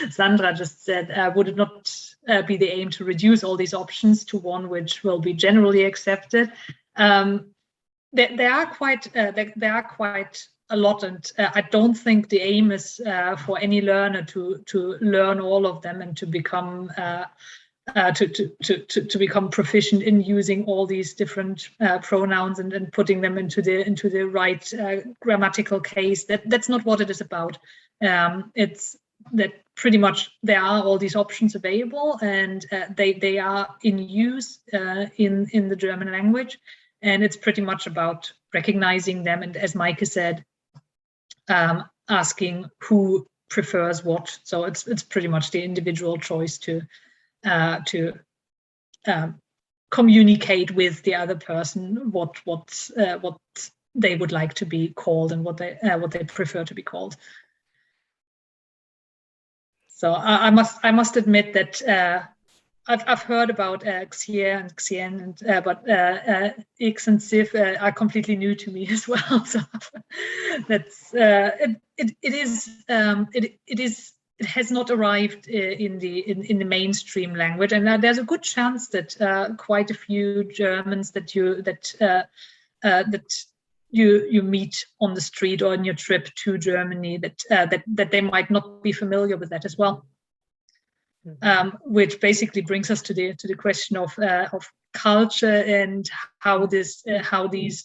Sandra just said, would it not be the aim to reduce all these options to one which will be generally accepted? There are quite a lot, and I don't think the aim is for any learner to learn all of them and to become to become proficient in using all these different pronouns and putting them into the right grammatical case. That's not what it is about. It's that pretty much there are all these options available, and they are in use in the German language, and it's pretty much about recognizing them, and as Maike said, asking who prefers what. So it's pretty much the individual choice to communicate with the other person what they would like to be called and what they prefer to be called. So I must admit that I've heard about Xier and Xien, and but X and Sif are completely new to me as well. So that's it has not arrived in the mainstream language, and there's a good chance that quite a few Germans that you meet on the street or on your trip to Germany that they might not be familiar with that as well. Which basically brings us to the question of culture and how these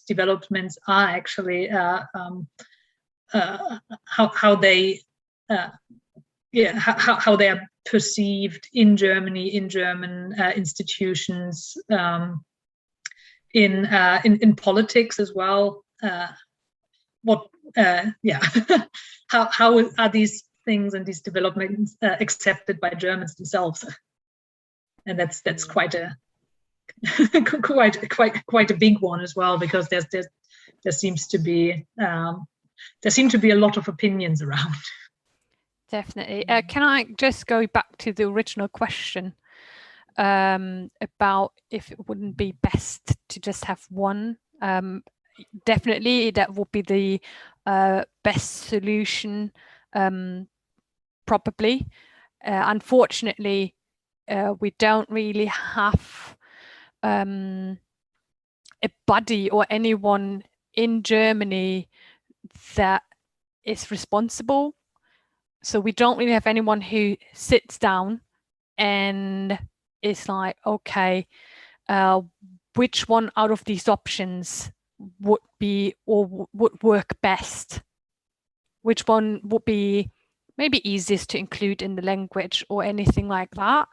developments are actually how they are perceived in Germany, in German institutions, in politics as well. How are these things and these developments accepted by Germans themselves? And that's quite a quite a big one as well, because there seem to be a lot of opinions around. Definitely. Can I just go back to the original question about if it wouldn't be best to just have one? Definitely, that would be the best solution. Probably. Unfortunately, we don't really have a buddy or anyone in Germany that is responsible. So we don't really have anyone who sits down and is like, okay, which one out of these options would be or would work best? Which one would be maybe easiest to include in the language or anything like that?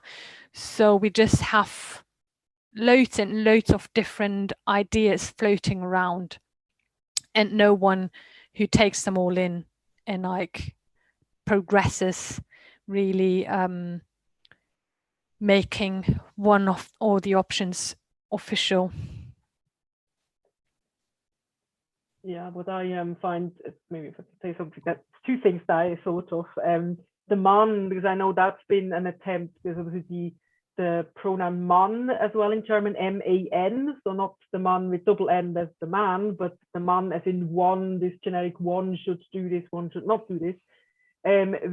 So we just have loads and loads of different ideas floating around, and no one who takes them all in and like progresses really making one of all the options official. Yeah, what I find, maybe if I could say something, that's two things that I thought of. The man, because I know that's been an attempt, because obviously the pronoun man as well in German, M-A-N, so not the man with double N as the man, but the man as in one, this generic one should do this, one should not do this,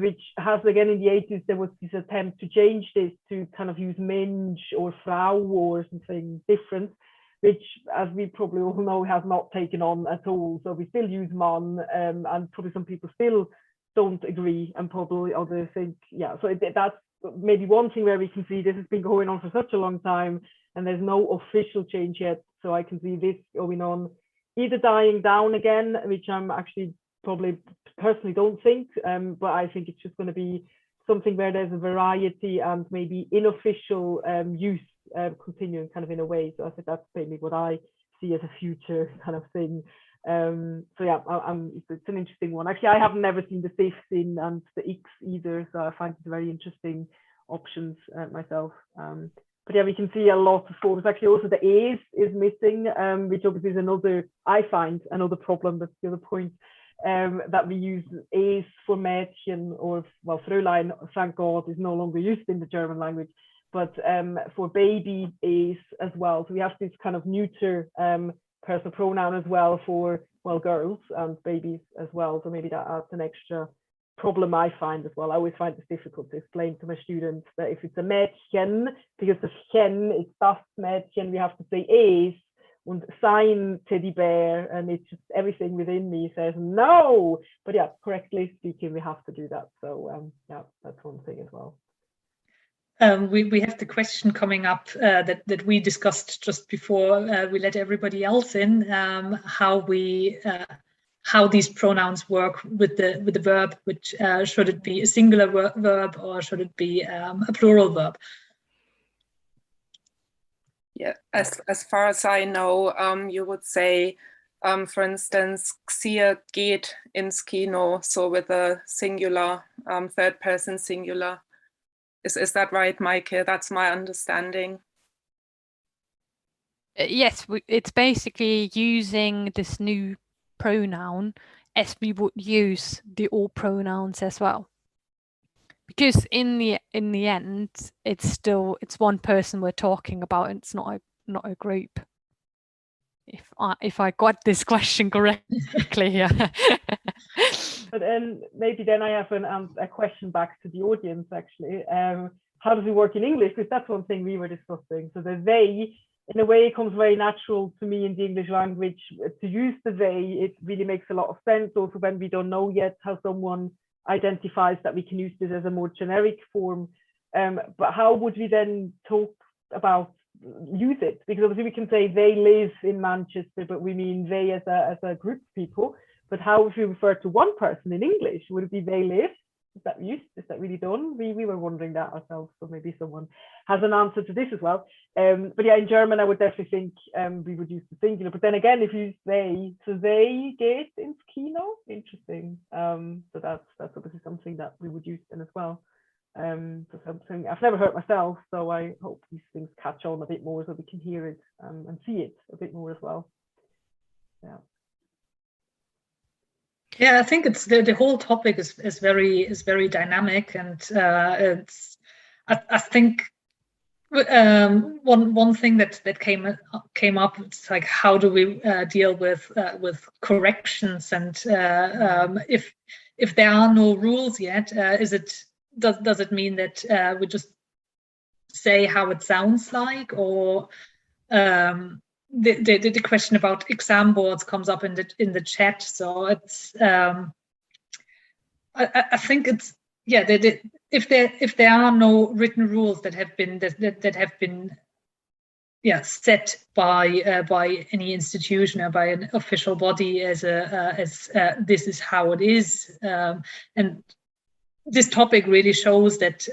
which has, again, in the 80s, there was this attempt to change this to kind of use Mensch or Frau or something different, which, as we probably all know, has not taken on at all. So we still use man, and probably some people still don't agree, and probably others think, yeah. So that's maybe one thing where we can see this has been going on for such a long time, and there's no official change yet. So I can see this going on, either dying down again, which I'm actually probably personally don't think, but I think it's just going to be something where there's a variety and maybe unofficial use continuing kind of in a way. So I think that's maybe what I see as a future kind of thing. So yeah, it's an interesting one. Actually, I have never seen the fifth in and the X either, so I find it very interesting options myself. But yeah, we can see a lot of forms. Actually, also the A's is missing, which obviously is another, I find, another problem. That's the other point, that we use A's for Mädchen, or, well, Fräulein, thank God, is no longer used in the German language, but for baby A's as well. So we have this kind of neuter personal pronoun as well for, well, girls and babies as well. So maybe that adds an extra problem I find as well. I always find it's difficult to explain to my students that if it's a Mädchen, because the Chen, it's das Mädchen, we have to say es und sein teddy bear, and it's just everything within me says no. But yeah, correctly speaking, we have to do that. So yeah, that's one thing as well. We have the question coming up that we discussed just before we let everybody else in, how these pronouns work with the verb, which should it be a singular verb or should it be a plural verb? Yeah, as far as I know, you would say, for instance, Xia geht ins Kino, so with a singular, third person singular. Is that right, Maike? That's my understanding. Yes, it's basically using this new pronoun as we would use the all pronouns as well. Because in the end, it's one person we're talking about. It's not a group. If I got this question correctly, yeah. But then maybe then I have a question back to the audience actually. How does it work in English? Because that's one thing we were discussing. So the they, in a way, it comes very natural to me in the English language to use the they. It really makes a lot of sense. Also, when we don't know yet how someone identifies, that we can use this as a more generic form. But how would we then talk about use it? Because obviously we can say they live in Manchester, but we mean they as a group of people. But how if we refer to one person in English, would it be they live? Is that used? Is that really done? We were wondering that ourselves, so maybe someone has an answer to this as well. But yeah, in German, I would definitely think we would use the singular. But then again, if you use they, so they geht ins Kino. Interesting. So that's obviously something that we would use then as well. So something I've never heard myself, so I hope these things catch on a bit more so we can hear it and see it a bit more as well. Yeah. Yeah, I think it's the whole topic is very dynamic, and it's I think one thing that came up, it's like, how do we deal with corrections, and if there are no rules yet, does it mean that we just say how it sounds like, or the question about exam boards comes up in the chat. So it's I think it's, yeah, if there are no written rules that have been set by any institution or by an official body as this is how it is, and this topic really shows that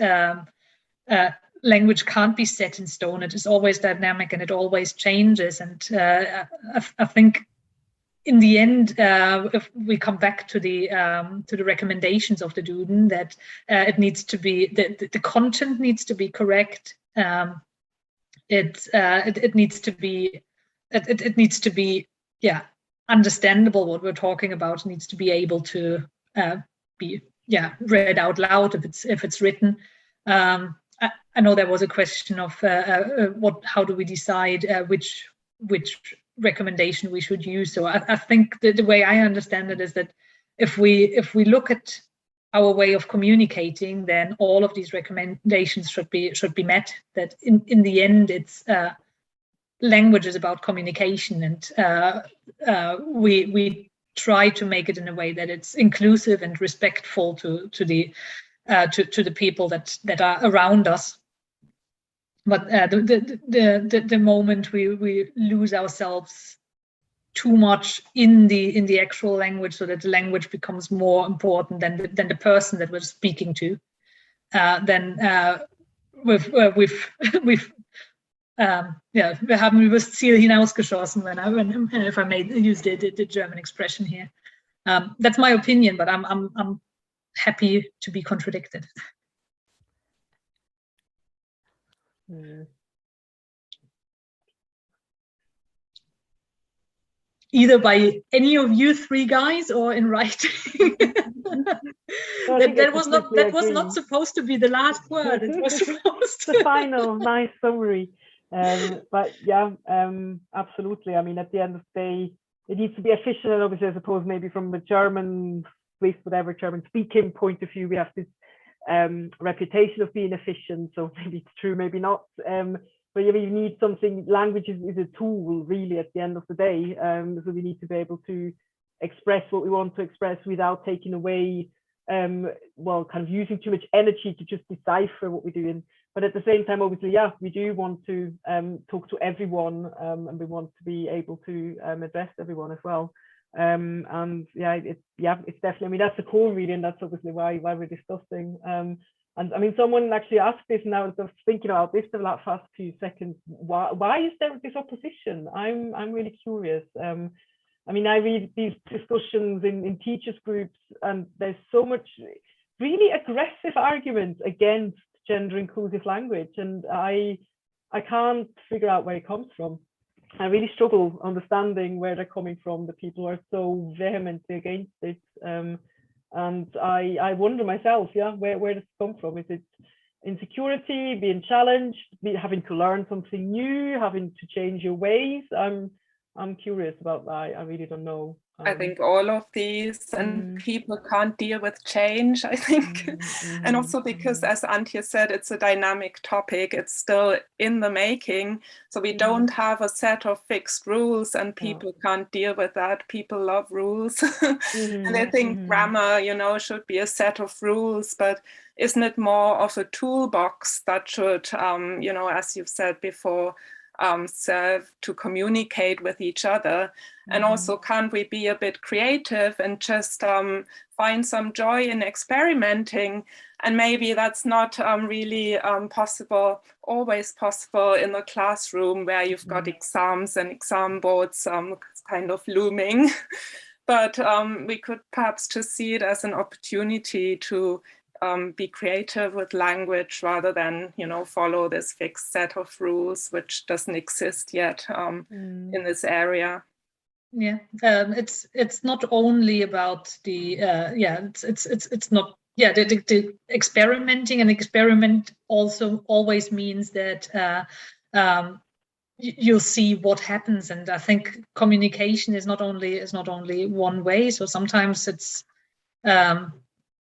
language can't be set in stone. It is always dynamic and it always changes. And I think in the end, if we come back to the recommendations of the Duden, that it needs to be the content needs to be correct. It needs to be understandable what we're talking about. It needs to be able to be read out loud if it's written. I know there was a question of how do we decide which recommendation we should use. So I think the way I understand it is that if we look at our way of communicating, then all of these recommendations should be met. That in the end, it's language is about communication, and we try to make it in a way that it's inclusive and respectful to the people that are around us. But the moment we lose ourselves too much in the actual language, so that the language becomes more important than the person that we're speaking to, then wir haben übers Ziel hinausgeschossen, if I may use the German expression here. That's my opinion, but I'm happy to be contradicted. Either by any of you three guys or in writing. That was not supposed to be the last word. It was supposed to. The final nice summary. But yeah, absolutely. I mean, at the end of the day, it needs to be efficient. And obviously, I suppose maybe from the German, whatever German speaking point of view, we have this reputation of being efficient. So maybe it's true, maybe not. But you need something. Language is a tool, really, at the end of the day. So we need to be able to express what we want to express without taking away, kind of using too much energy to just decipher what we're doing. But at the same time, obviously, yeah, we do want to talk to everyone, and we want to be able to address everyone as well. And it's definitely. I mean, that's the core, really, and that's obviously why we're discussing. And I mean, someone actually asked this, and I was thinking about this for the last few seconds. Why is there this opposition? I'm really curious. I mean, I read these discussions in teachers groups, and there's so much really aggressive arguments against gender inclusive language, and I can't figure out where it comes from. I really struggle understanding where they're coming from. The people are so vehemently against it. And I wonder myself, where does it come from? Is it insecurity, being challenged, having to learn something new, having to change your ways? I'm curious about that. I really don't know. I think all of these, and people can't deal with change, I think. And also because, as Antje said, it's a dynamic topic. It's still in the making. So we don't have a set of fixed rules, and people can't deal with that. People love rules. And I think grammar, should be a set of rules, but isn't it more of a toolbox that should, as you've said before, serve to communicate with each other? And also, can't we be a bit creative and just find some joy in experimenting? And maybe that's not really always possible in the classroom, where you've got exams and exam boards kind of looming. But we could perhaps just see it as an opportunity to be creative with language, rather than follow this fixed set of rules which doesn't exist yet in this area. Yeah, it's not only about the it's not the experimenting, and experiment also always means that you'll see what happens. And I think communication is not only one way. So sometimes it's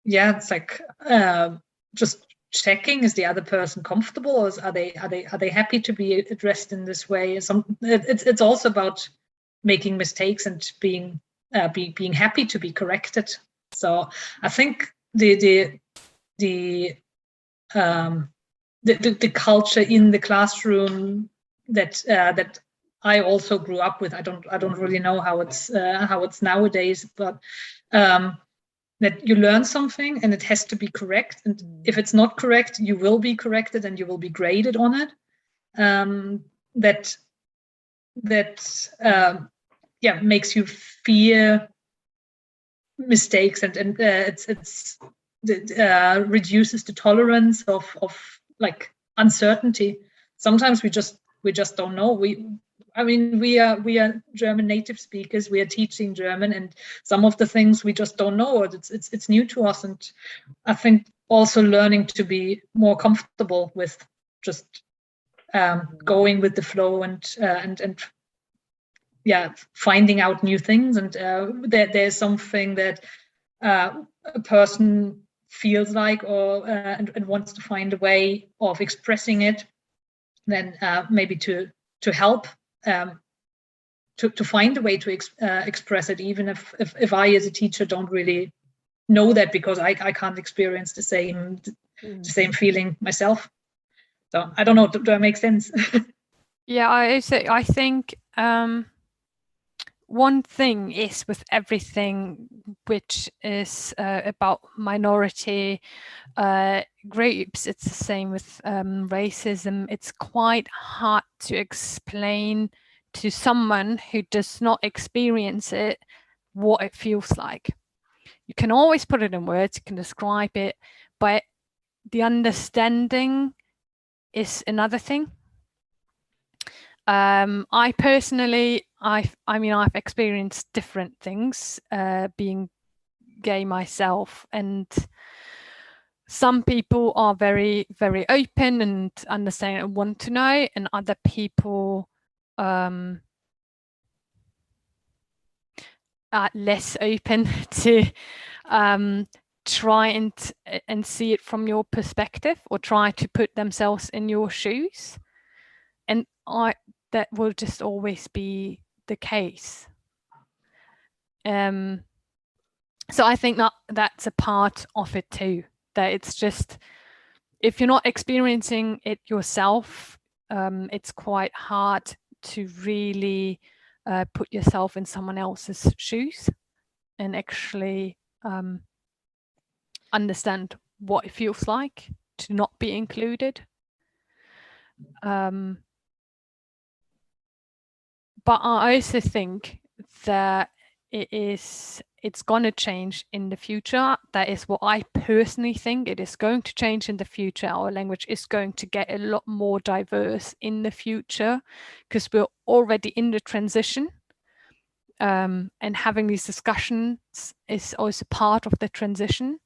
it's like just checking, is the other person comfortable, or are they happy to be addressed in this way? It's also about making mistakes and being happy to be corrected. So I think the culture in the classroom that I also grew up with, I don't really know how it's nowadays, but that you learn something and it has to be correct, and if it's not correct, you will be corrected and you will be graded on it. That makes you fear mistakes, and it reduces the tolerance of like uncertainty. Sometimes we just don't know. We are German native speakers. We are teaching German, and some of the things we just don't know. It's new to us, and I think also learning to be more comfortable with just going with the flow and finding out new things. And there's something that a person feels like or and wants to find a way of expressing it, then maybe to help to find a way to express it, even if I as a teacher don't really know that, because I can't experience the same feeling myself. So I don't know, do I make sense? Yeah, I think one thing is with everything which is about minority groups, it's the same with racism. It's quite hard to explain to someone who does not experience it what it feels like. You can always put it in words, you can describe it, but the understanding is another thing. I personally, I've experienced different things being gay myself, and some people are very, very open and understand and want to know, and other people are less open to try and see it from your perspective, or try to put themselves in your shoes. And that will just always be the case. So I think that's a part of it too, that it's just, if you're not experiencing it yourself, it's quite hard to really put yourself in someone else's shoes and actually understand what it feels like to not be included. But I also think that it's going to change in the future. That is what I personally think. It is going to change in the future. Our language is going to get a lot more diverse in the future, because we're already in the transition. And having these discussions is also part of the transition.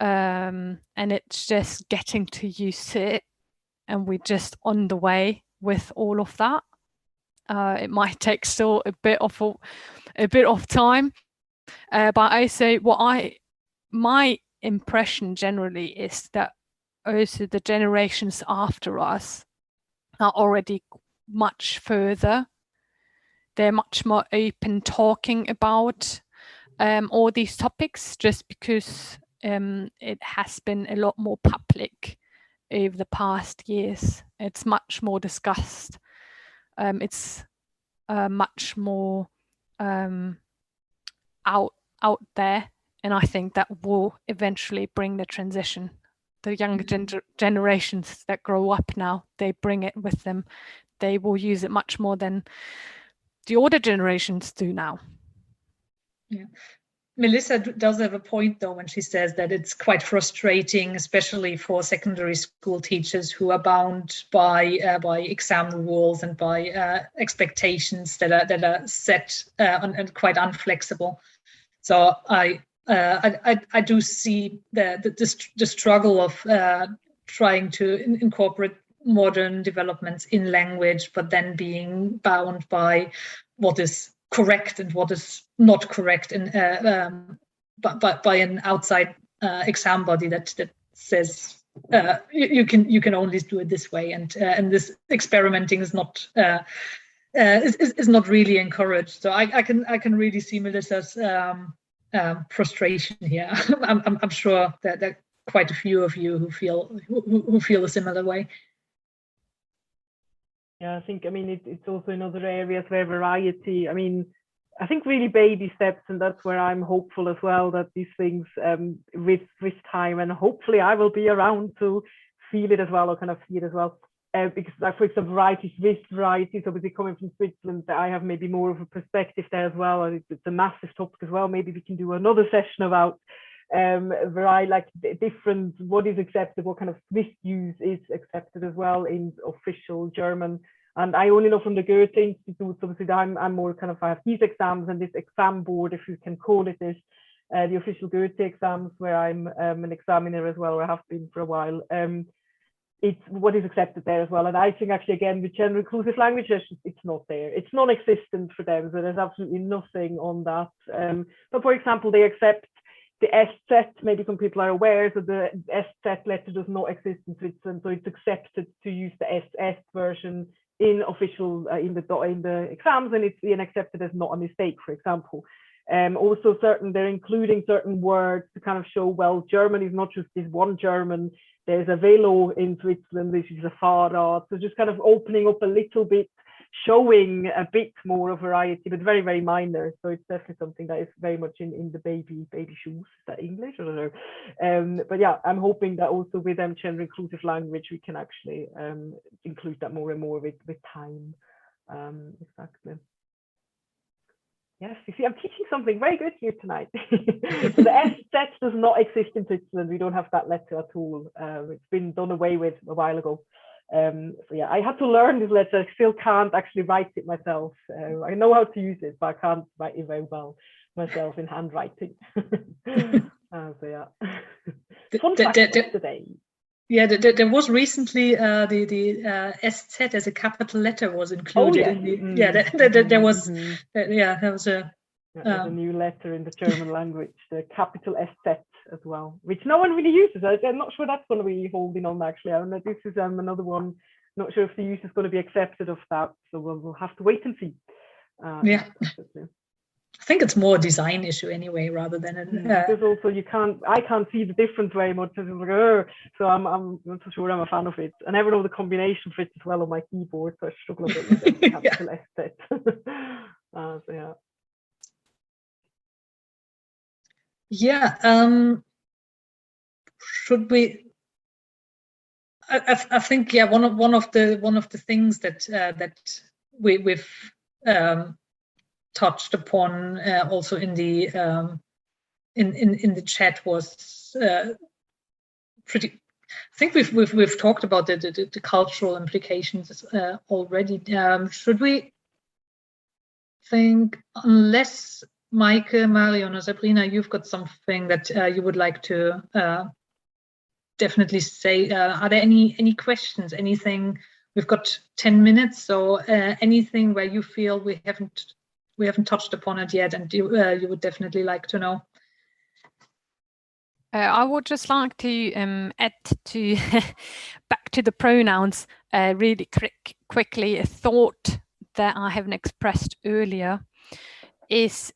And it's just getting to use it, and we're just on the way with all of that. It might take still a bit of time, but I say my impression generally is that also the generations after us are already much further. They're much more open talking about all these topics, just because it has been a lot more public over the past years. It's much more discussed. It's much more out there, and I think that will eventually bring the transition. The younger generations that grow up now, they bring it with them. They will use it much more than the older generations do now. Yeah. Melissa does have a point, though, when she says that it's quite frustrating, especially for secondary school teachers who are bound by exam rules and by expectations that are set and quite unflexible. So I do see the struggle of trying to incorporate modern developments in language, but then being bound by what is correct and what is not correct, and by an outside exam body that says you can only do it this way, and this experimenting is not really encouraged. So I can really see Melissa's frustration here. I'm sure that there are quite a few of you who feel a similar way. Yeah, I think, it's also in other areas where variety, I think really baby steps, and that's where I'm hopeful as well, that these things with time, and hopefully I will be around to feel it as well, or kind of see it as well. because, like, for example, varieties, Swiss varieties, obviously coming from Switzerland, I have maybe more of a perspective there as well. It's a massive topic as well. Maybe we can do another session about variety, like different, what is accepted, what kind of Swiss use is accepted as well in official German. And I only know from the Goethe Institute, obviously I'm more kind of, I have these exams and this exam board, if you can call it this, the official Goethe exams, where I'm an examiner as well, or I have been for a while. It's what is accepted there as well. And I think actually, again, with general inclusive language, it's not there. It's non-existent for them. So there's absolutely nothing on that. But for example, they accept the SZ, maybe some people are aware, so the SZ letter does not exist in Switzerland. So it's accepted to use the SS version in official, in the exams, and it's being accepted as not a mistake, for example. Also they're including certain words to kind of show, well, German is not just this one German. There's a Velo in Switzerland, which is a Fahrrad. So just kind of opening up a little bit, showing a bit more of variety, but very, very minor. So it's definitely something that is very much in the baby shoes. Is that English? I don't know. But yeah, I'm hoping that also with gender inclusive language, we can actually include that more and more with time. Exactly. Yes, you see, I'm teaching something very good here tonight. So the SZ does not exist in Switzerland. We don't have that letter at all. It's been done away with a while ago. So yeah, I had to learn this letter. I still can't actually write it myself. I know how to use it, but I can't write it very well myself in handwriting. So yeah, fun fact today. Yeah, there was recently the SZ as a capital letter was included. Oh, yeah. In the, there was there was a there's a new letter in the German language, the capital SZ as well, which no one really uses. I'm not sure that's going to be holding on actually. I know this is another one. Not sure if the use is going to be accepted of that, so we'll have to wait and see. Yeah. I think it's more a design issue anyway, rather than because also I can't see the difference very much. Like, so I'm not so sure I'm a fan of it. I never know the combination fits as well on my keyboard, so I struggle a bit with the capital SZ. So yeah. Yeah. Should we? I think one of the things that we've touched upon also in the in the chat was pretty. I think we've talked about the cultural implications already. Should we think, unless Maike, Marion, or Sabrina, you've got something that you would like to definitely say? Are there any questions? Anything? We've got 10 minutes, so anything where you feel we haven't touched upon it yet, and you would definitely like to know. I would just like to add to back to the pronouns really quickly. A thought that I haven't expressed earlier is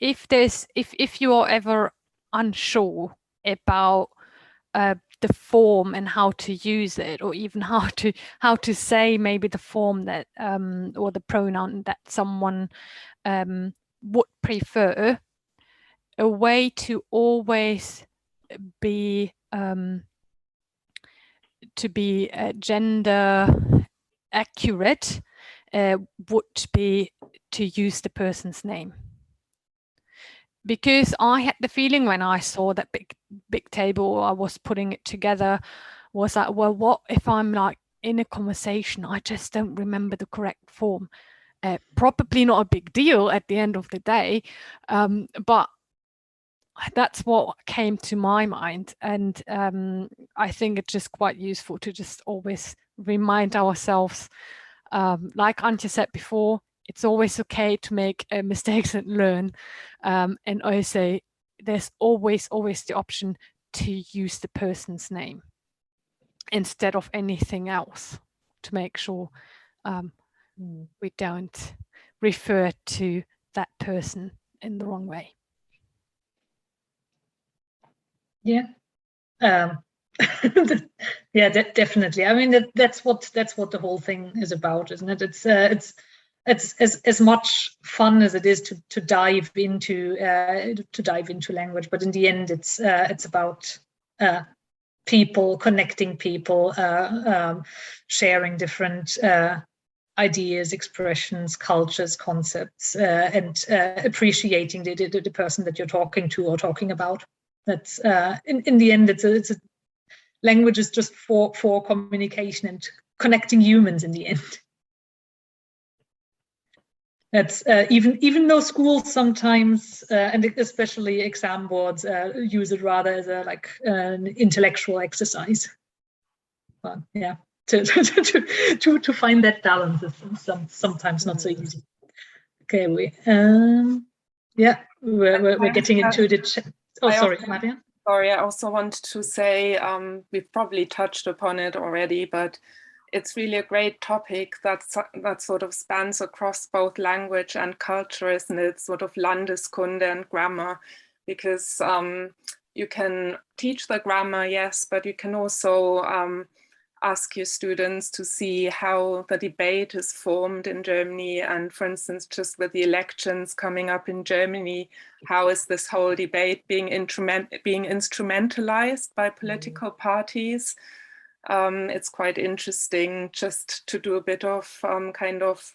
if you are ever unsure about the form and how to use it, or even how to say maybe the form that or the pronoun that someone would prefer, a way to always be gender accurate would be to use the person's name. Because I had the feeling when I saw that big table, I was putting it together, was that, well, what if I'm like in a conversation, I just don't remember the correct form? Probably not a big deal at the end of the day, but that's what came to my mind. And I think it's just quite useful to just always remind ourselves, like Antje said before, it's always okay to make mistakes and learn. And also, there's always the option to use the person's name instead of anything else, to make sure we don't refer to that person in the wrong way. Yeah. Yeah, definitely. I mean, that's what the whole thing is about, isn't it? It's as much fun as it is to dive into language, but in the end, it's about people, connecting people, sharing different ideas, expressions, cultures, concepts, and appreciating the person that you're talking to or talking about. That's in the end, it's a language is just for communication and connecting humans in the end. That's even though schools sometimes and especially exam boards use it rather as a an intellectual exercise. But yeah, to find that balance is sometimes not so easy. Okay, we're getting into the. Oh, sorry, Marianne. Sorry, I also wanted to say we've probably touched upon it already, but it's really a great topic that sort of spans across both language and culture, isn't it? Sort of Landeskunde and grammar, because you can teach the grammar, yes, but you can also ask your students to see how the debate is formed in Germany. And for instance, just with the elections coming up in Germany, how is this whole debate being instrumentalized by political parties? It's quite interesting just to do a bit of kind of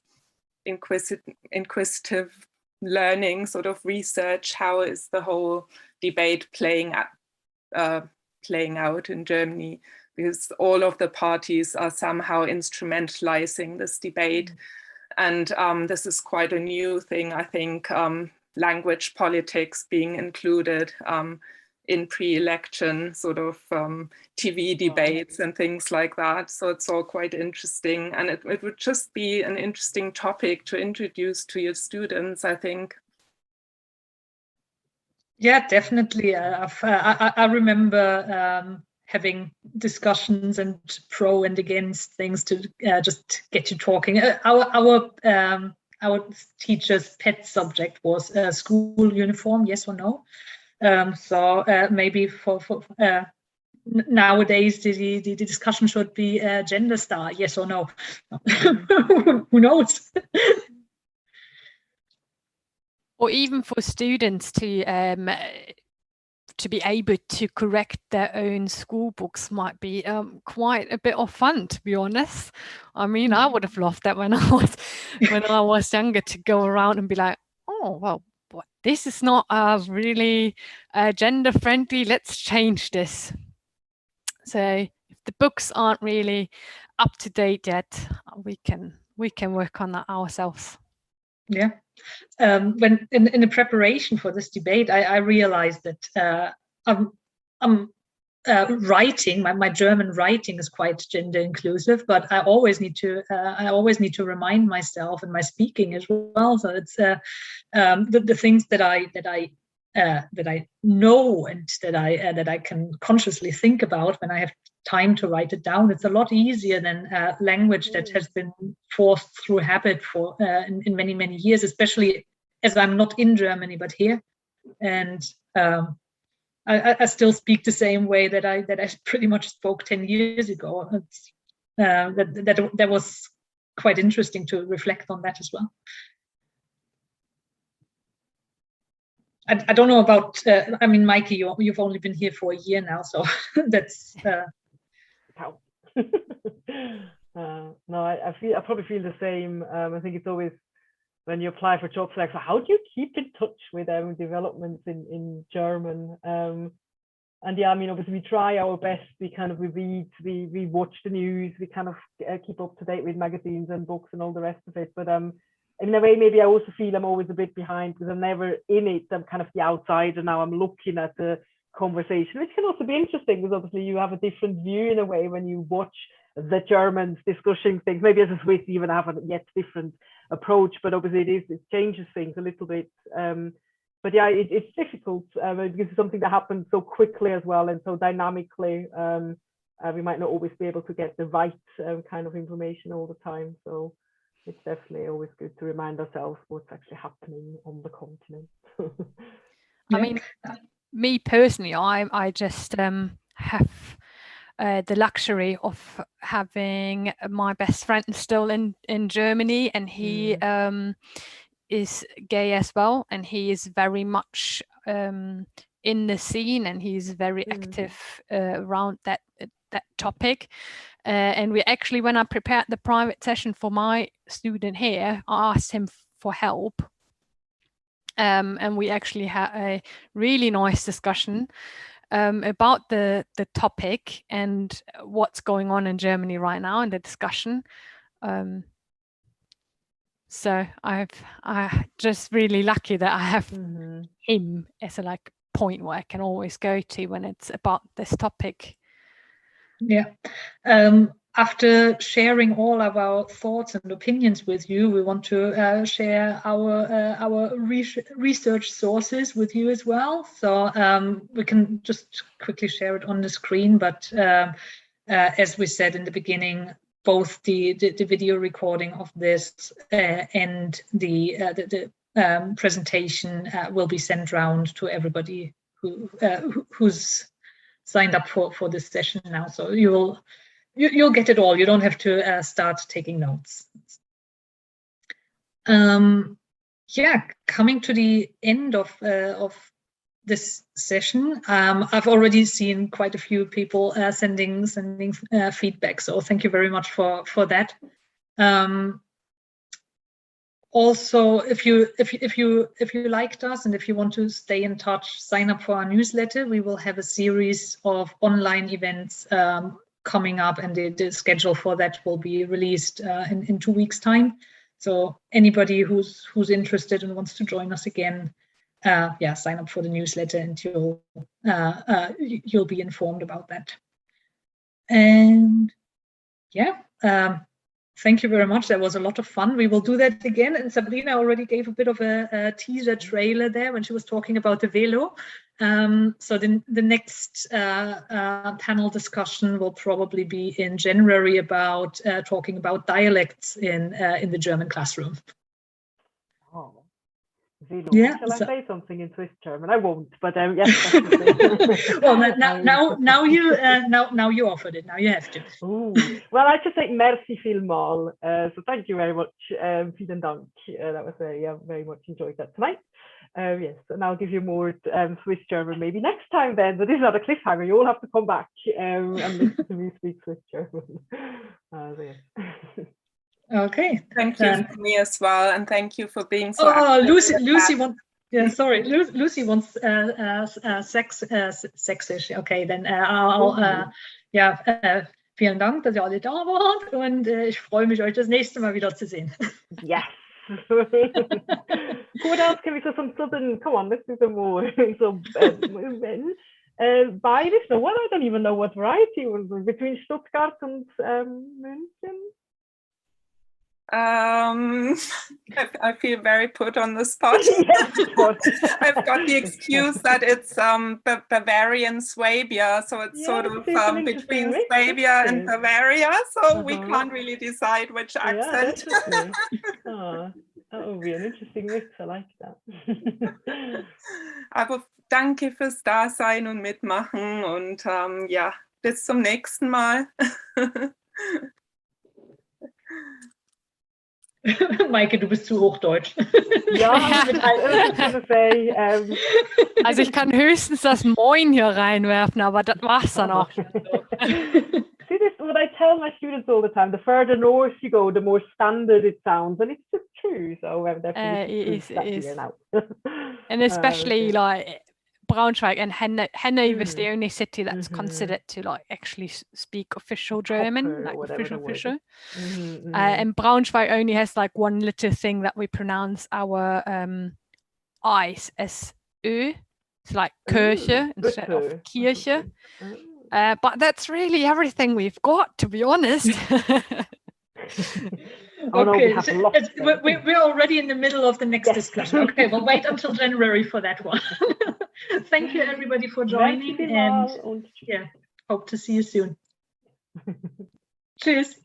inquisitive learning, sort of research. How is the whole debate playing out in Germany? Because all of the parties are somehow instrumentalizing this debate. And this is quite a new thing, I think, language politics being included in pre-election sort of TV debates and things like that. So it's all quite interesting. And it would just be an interesting topic to introduce to your students, I think. Yeah, definitely. I remember having discussions and pro and against things to just get you talking. Our teacher's pet subject was school uniform, yes or no. So maybe for nowadays the discussion should be gender star, yes or no. Who knows? Or even for students to be able to correct their own school books might be quite a bit of fun, to be honest. I mean, I would have loved that when I was younger, to go around and be like, oh well, this is not really gender friendly, let's change this. So if the books aren't really up to date yet, we can work on that ourselves. Yeah. When in the preparation for this debate, I realized that writing, my German writing is quite gender inclusive, but I always need to remind myself in my speaking as well. So it's the things that I know and that I can consciously think about when I have time to write it down. It's a lot easier than language that has been forced through habit for in many years, especially as I'm not in Germany but here, and I still speak the same way that I pretty much spoke 10 years ago. It's, that was quite interesting to reflect on that as well. I don't know about. I mean, Mikey, you've only been here for a year now, so that's. No, I probably feel the same. I think it's always when you apply for jobs, like, so how do you keep in touch with developments in German? And yeah, I mean, obviously we try our best. We read, we watch the news, we kind of keep up to date with magazines and books and all the rest of it. But in a way, maybe I also feel I'm always a bit behind because I'm never in it. I'm kind of the outsider now. I'm looking at the conversation, which can also be interesting because obviously you have a different view in a way when you watch the Germans discussing things. Maybe as a Swiss, you even have a yet different approach, but obviously it changes things a little bit. But yeah, it's difficult because it's something that happens so quickly as well and so dynamically. We might not always be able to get the right kind of information all the time. So it's definitely always good to remind ourselves what's actually happening on the continent. I mean, me personally, I just have the luxury of having my best friend still in Germany, and he is gay as well, and he is very much in the scene, and he's very active around that topic. And we actually, when I prepared the private session for my student here, I asked him for help. And we actually had a really nice discussion about the topic and what's going on in Germany right now in the discussion. So I'm just really lucky that I have him as a like point where I can always go to when it's about this topic. Yeah. After sharing all of our thoughts and opinions with you, we want to share our research sources with you as well. So we can just quickly share it on the screen. But as we said in the beginning, both the video recording of this and the presentation will be sent round to everybody who's signed up for this session now. So you'll get it all. You don't have to start taking notes. Yeah, coming to the end of this session, I've already seen quite a few people sending feedback. So thank you very much for that. Also, if you liked us and if you want to stay in touch, sign up for our newsletter. We will have a series of online events coming up, and the schedule for that will be released in 2 weeks' time. So anybody who's interested and wants to join us again, sign up for the newsletter, and you'll be informed about that. And yeah. Thank you very much. That was a lot of fun. We will do that again. And Sabrina already gave a bit of a teaser trailer there when she was talking about the Velo. So the next panel discussion will probably be in January about talking about dialects in the German classroom. Oh. Velo. Yeah, Shall I say something in Swiss German? I won't, but yes. Well, now you offered it. Now you have to. Ooh. Well, I just say merci vielmal. So thank you very much. Vielen Dank. That was very much enjoyed that tonight. Yes, and I'll give you more Swiss German maybe next time then. But this is not a cliffhanger. You all have to come back and listen to me speak Swiss German. Yes. Okay. Thank you for me as well, and thank you for being so. Oh, Lucy wants. Yeah, sorry, Lucy wants Sächsisch. Okay, then vielen Dank, dass ihr alle da wart, und ich freue mich, euch das nächste Mal wieder zu sehen. Yes. What else can we do? Something. Come on, let's do some more. So beides. So what? I don't even know what variety was between Stuttgart and München. I feel very put on the spot. Yes, I've got the excuse that it's Bavarian Swabia, so it's sort of between Swabia and Bavaria, so we can't really decide which accent. That would be an interesting mix. I like that. Aber danke fürs Dasein und Mitmachen, und bis zum nächsten Mal. Maike, du bist zu hochdeutsch. Ja, also ich kann höchstens das Moin hier reinwerfen, aber das war's dann auch. See, this is what I tell my students all the time. The further north you go, the more standard it sounds, and it's just true. So definitely it is. Now. And especially like Braunschweig and Hanover is the only city that's considered to like actually speak official German, like official. And Braunschweig only has like one little thing that we pronounce our I's as Ö. It's like Kirche instead of Kirche. But that's really everything we've got, to be honest. Okay, we're already in the middle of the next discussion. Okay, we'll wait until January for that one. Thank you, everybody, for joining, and hope to see you soon. Tschüss.